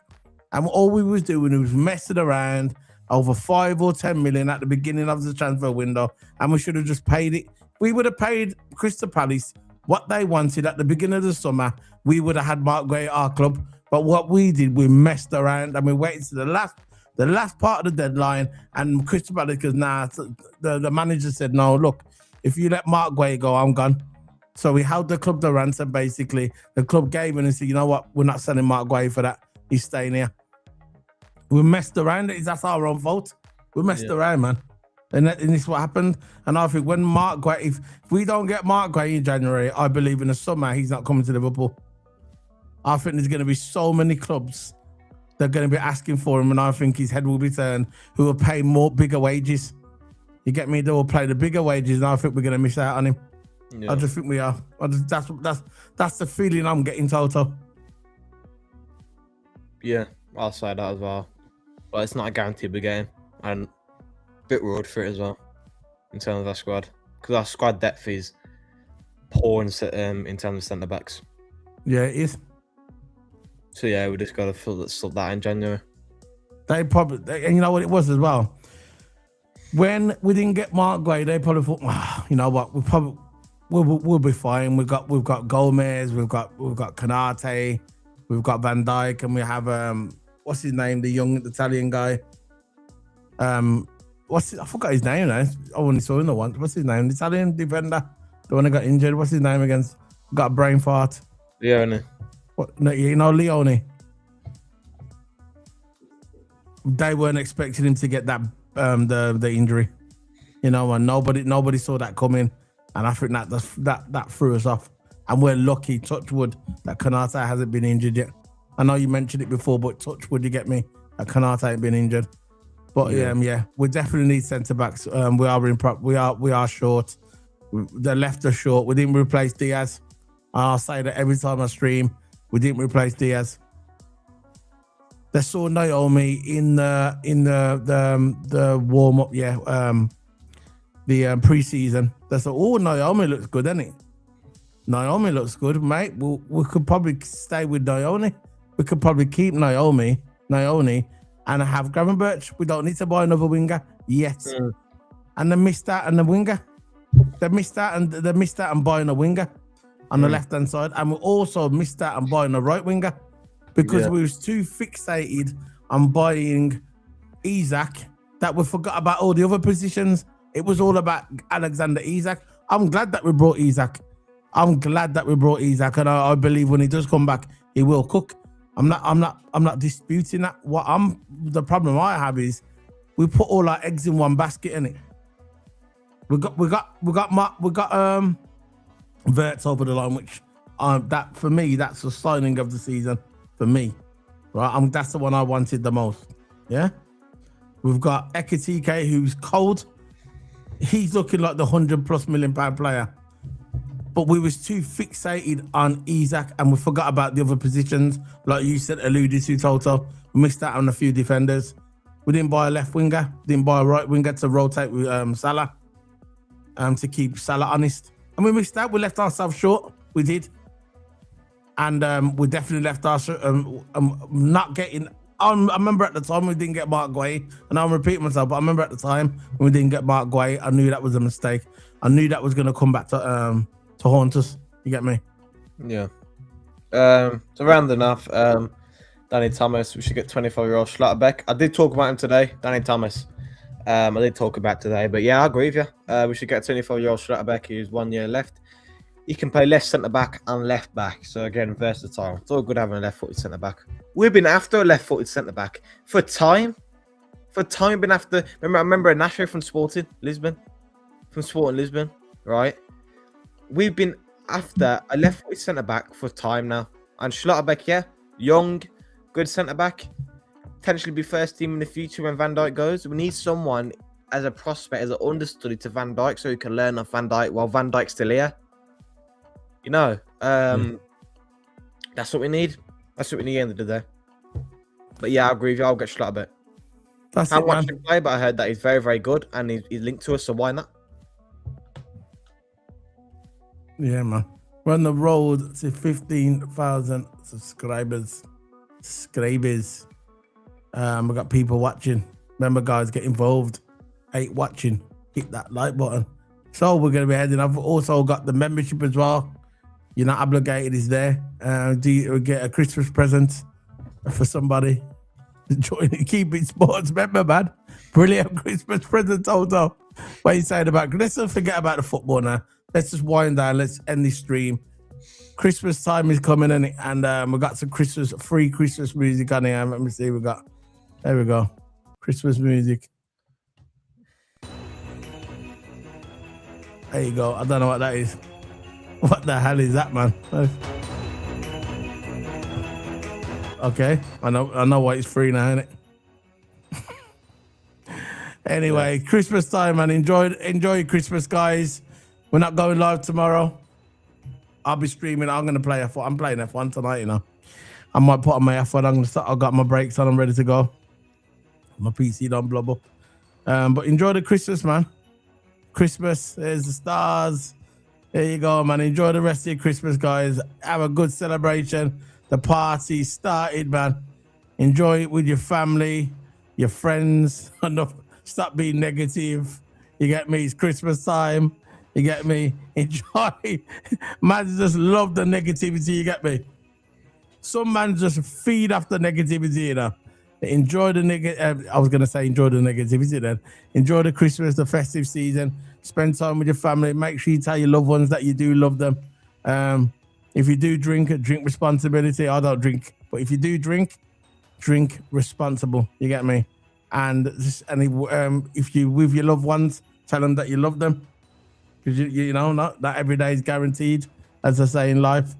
[SPEAKER 1] And all we was doing was messing around over 5 or 10 million at the beginning of the transfer window, and we should have just paid it. We would have paid Crystal Palace what they wanted at the beginning of the summer. We would have had Marc Guehi at our club. But what we did, we messed around and we waited to the last part of the deadline. And Crystal Palace, because the manager said, no, look, if you let Marc Guehi go, I'm gone. So we held the club to ransom, basically. The club gave in and said, you know what, we're not selling Marc Guehi for that. He's staying here. We messed around. That's our own fault. We messed around, man. And this is what happened. And I think when Marc Guehi, if we don't get Marc Guehi in January, I believe in the summer, he's not coming to Liverpool. I think there's going to be so many clubs that are going to be asking for him, and I think his head will be turned, who will pay bigger wages. You get me? They will play the bigger wages, and I think we're going to miss out on him. Yeah. I just think we are. That's the feeling I'm getting, Toto.
[SPEAKER 2] Yeah, I'll say that as well. But it's not a guarantee we're getting, and a bit worried for it as well in terms of our squad, because our squad depth is poor in terms of centre backs.
[SPEAKER 1] Yeah, it is.
[SPEAKER 2] So yeah, we just got to sort that in January.
[SPEAKER 1] And you know what it was as well. When we didn't get Marc Guehi, they probably thought, you know what, we'll be fine. We've got Gomez, we've got Konate, we've got Van Dijk, and we have what's his name, the young Italian guy. I forgot his name now. I only saw him the once. What's his name? The Italian defender, the one that got injured. What's his name again? Got a brain fart.
[SPEAKER 2] Leone.
[SPEAKER 1] What? No, you know Leone. They weren't expecting him to get that the injury, you know, and nobody saw that coming, and I think that threw us off. And we're lucky, touch wood, that Konate hasn't been injured yet. I know you mentioned it before, but touch wood, you get me, that Konate ain't been injured. But yeah, we definitely need centre backs. We are short. The left are short. We didn't replace Diaz. I'll say that every time I stream. We didn't replace Diaz. They saw Naomi in the warm up, the pre-season. They said, "Oh, Naomi looks good, doesn't it? Naomi looks good, mate. We could probably stay with Naomi. We could probably keep Naomi, and have Gravenberch. We don't need to buy another winger yet." And they missed out on the winger. They missed out on buying a winger on the left-hand side, and we also missed out on buying a right winger because we was too fixated on buying Isak that we forgot about all the other positions. It was all about Alexander Isak. I'm glad that we brought Isak. And I believe when he does come back, he will cook. I'm not disputing that. The problem I have is we put all our eggs in one basket, innit? We got Verts over the line, which that for me, that's the signing of the season for me, right? That's the one I wanted the most. Yeah, we've got Ekitike, who's cold. He's looking like the £100+ million player, but we was too fixated on Isak and we forgot about the other positions, like you said, alluded to, Toto. We missed out on a few defenders. We didn't buy a left winger, didn't buy a right winger to rotate with Salah, to keep Salah honest. And we missed out. We left ourselves short. We did. And we definitely left ourselves not getting... I remember at the time we didn't get Marc Guehi. And I'm repeating myself, but I remember at the time when we didn't get Marc Guehi, I knew that was a mistake. I knew that was going to come back to haunt us. You get me?
[SPEAKER 2] Yeah. So rounding off, Danny Thomas, we should get 24-year-old Schlotterbeck. I did talk about him today, Danny Thomas. I did talk about today, but yeah, I agree with you. We should get a 24-year-old Schlotterbeck who's 1 year left. He can play left centre-back and left-back. So again, versatile. It's all good having a left-footed centre-back. We've been after a left-footed centre-back for time. Been after... I remember Nacho from Sporting Lisbon, right? We've been after a left-footed centre-back for time now. And Schlotterbeck, yeah, young, good centre-back. Potentially be first team in the future when Van Dijk goes. We need someone as a prospect, as an understudy to Van Dijk, so he can learn off Van Dijk while Van Dijk's still here. You know, that's what we need. That's what we need at the end of the day. But yeah, I agree with you. I'll get Schlotterbeck.
[SPEAKER 1] That's
[SPEAKER 2] I watched him play, but I heard that he's very, very good and he's linked to us, so why not?
[SPEAKER 1] Yeah, man. We're on the road to 15,000 subscribers. We got people watching. Remember, guys, get involved. Hate watching. Hit that like button. So we're going to be heading. I've also got the membership as well. You're not obligated, is there. Do you get a Christmas present for somebody? Join Keep It Sports member, man. Brilliant Christmas present, Toto. What are you saying about... Let's not forget about the football now. let's just wind down. Let's end this stream. Christmas time is coming, and we got some free Christmas music on here. Let me see. There we go. Christmas music. There you go. I don't know what that is. What the hell is that, man? Okay, I know why it's free now, innit? Anyway, yeah. Christmas time, man. Enjoy Christmas, guys. We're not going live tomorrow. I'll be streaming. I'm gonna play F1. I'm playing F1 tonight, you know. I might put on my F1. I've got my brakes on. I'm ready to go. My PC don't blow up. But enjoy the Christmas, man. Christmas. There's the stars. There you go, man. Enjoy the rest of your Christmas, guys. Have a good celebration. The party started, man. Enjoy it with your family, your friends. Stop being negative. You get me? It's Christmas time. You get me? Enjoy. Man just love the negativity. You get me? Some man just feed off the negativity, you know. Enjoy the I was gonna say enjoy the negativity then. Enjoy the Christmas, the festive season. Spend time with your family. Make sure you tell your loved ones that you do love them. If you do drink responsibility. I don't drink, but if you do drink responsible. You get me? And if you with your loved ones, tell them that you love them, because you know not that every day is guaranteed, as I say in life.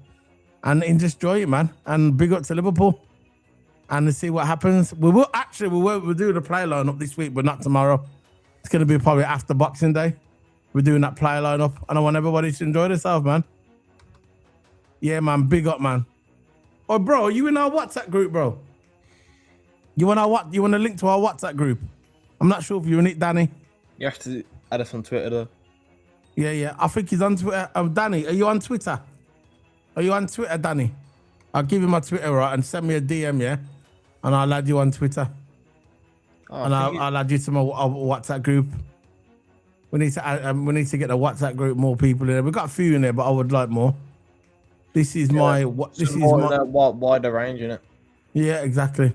[SPEAKER 1] And just enjoy it, man. And big up to Liverpool. And let's see what happens. We'll do the play lineup this week, but not tomorrow. It's gonna be probably after Boxing Day. We're doing that play lineup, and I want everybody to enjoy themselves, man. Yeah, man. Big up, man. Oh, bro, you in our WhatsApp group, bro? You want to link to our WhatsApp group? I'm not sure if you're in it, Danny.
[SPEAKER 3] You have to add us on Twitter, though.
[SPEAKER 1] Yeah. I think he's on Twitter. Danny, are you on Twitter? Are you on Twitter, Danny? I'll give you my Twitter, right, and send me a DM, yeah? And I'll add you on Twitter. Oh, and I'll add you to my WhatsApp group. We need to get the WhatsApp group more people in there. We've got a few in there, but I would like more. This is my
[SPEAKER 3] wider range, innit?
[SPEAKER 1] Yeah, exactly.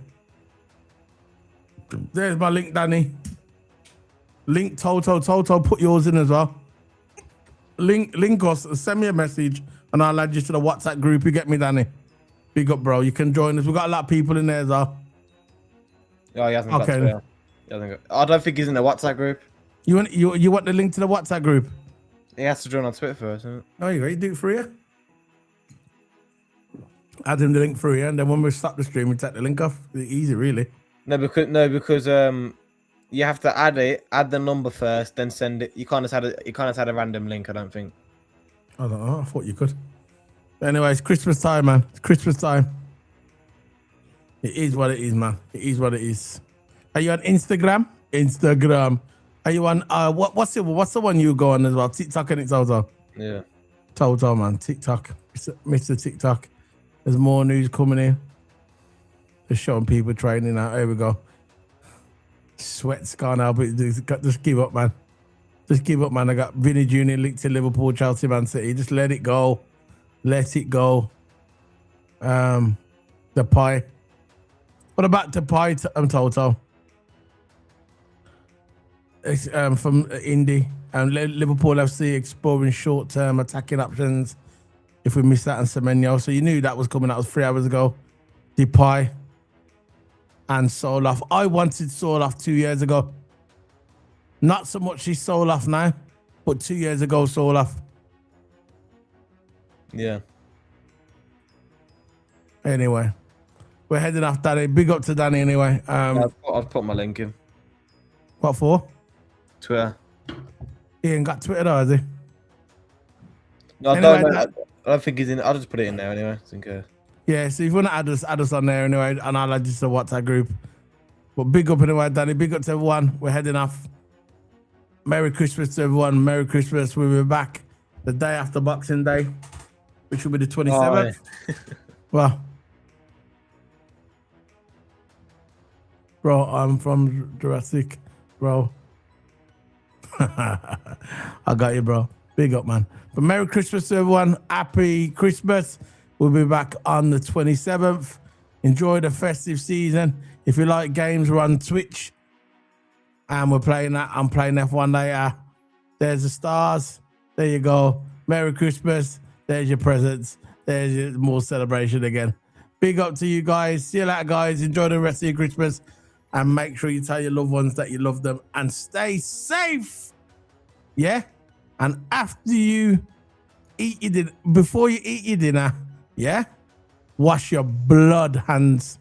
[SPEAKER 1] There's my link, Danny. Link Toto, put yours in as well. Link us, send me a message, and I'll add you to the WhatsApp group. You get me, Danny? Big up, bro. You can join us. We've got a lot of people in there as well.
[SPEAKER 3] Oh, he hasn't got Twitter. I don't think he's in the WhatsApp group.
[SPEAKER 1] You want the link to the WhatsApp group?
[SPEAKER 3] He has to join on Twitter first, isn't it?
[SPEAKER 1] Oh, you ready? Do it for you. Add him the link through here, and then when we stop the stream, we take the link off. Easy, really.
[SPEAKER 3] No, because you have to add the number first, then send it. You can't just add a random link. I don't think.
[SPEAKER 1] I don't know. I thought you could. Anyway, it's Christmas time, man. It's Christmas time. It is what it is, man. It is what it is. Are you on Instagram? Instagram. Are you on what's the one you go on as well? TikTok, and it's Toto.
[SPEAKER 3] Yeah.
[SPEAKER 1] Toto, man. TikTok. Mr. TikTok. There's more news coming in. Just showing people training out. Here we go. Sweat's gone out, but just give up, man. Just give up, man. I got Vinny Jr. linked to Liverpool, Chelsea, Man City. Just let it go. Let it go. The pie. What about the pie? Toto. It's from Indy. Liverpool FC exploring short-term attacking options. If we missed that on Semenyo. So you knew that was coming. That was 3 hours ago. Depay and Soloff. I wanted Soloff 2 years ago. Not so much he's Soloff now, but 2 years ago, Soloff.
[SPEAKER 3] Yeah.
[SPEAKER 1] Anyway, we're heading off, Danny. Big up to Danny anyway.
[SPEAKER 3] I've put my link in.
[SPEAKER 1] What for?
[SPEAKER 3] Twitter.
[SPEAKER 1] He ain't got Twitter though, has he?
[SPEAKER 3] No, anyway, I don't think he's in. I'll just put it in there anyway.
[SPEAKER 1] Yeah, so if you want to add us on there anyway, and I'll add you to the WhatsApp group. But big up anyway, Danny. Big up to everyone. We're heading off. Merry Christmas to everyone. Merry Christmas. We'll be back the day after Boxing Day, which will be the 27th. Oh, yeah. Well, bro, I'm from Jurassic, bro. I got you, bro. Big up, man. But Merry Christmas to everyone. Happy Christmas. We'll be back on the 27th. Enjoy the festive season. If you like games, we're on Twitch. And we're playing that. I'm playing F1 later. There's the stars. There you go. Merry Christmas. There's your presents. There's your more celebration again. Big up to you guys. See you later, guys. Enjoy the rest of your Christmas. And make sure you tell your loved ones that you love them. And stay safe. Yeah? And after you eat your dinner, before you eat your dinner, yeah? Wash your blood hands.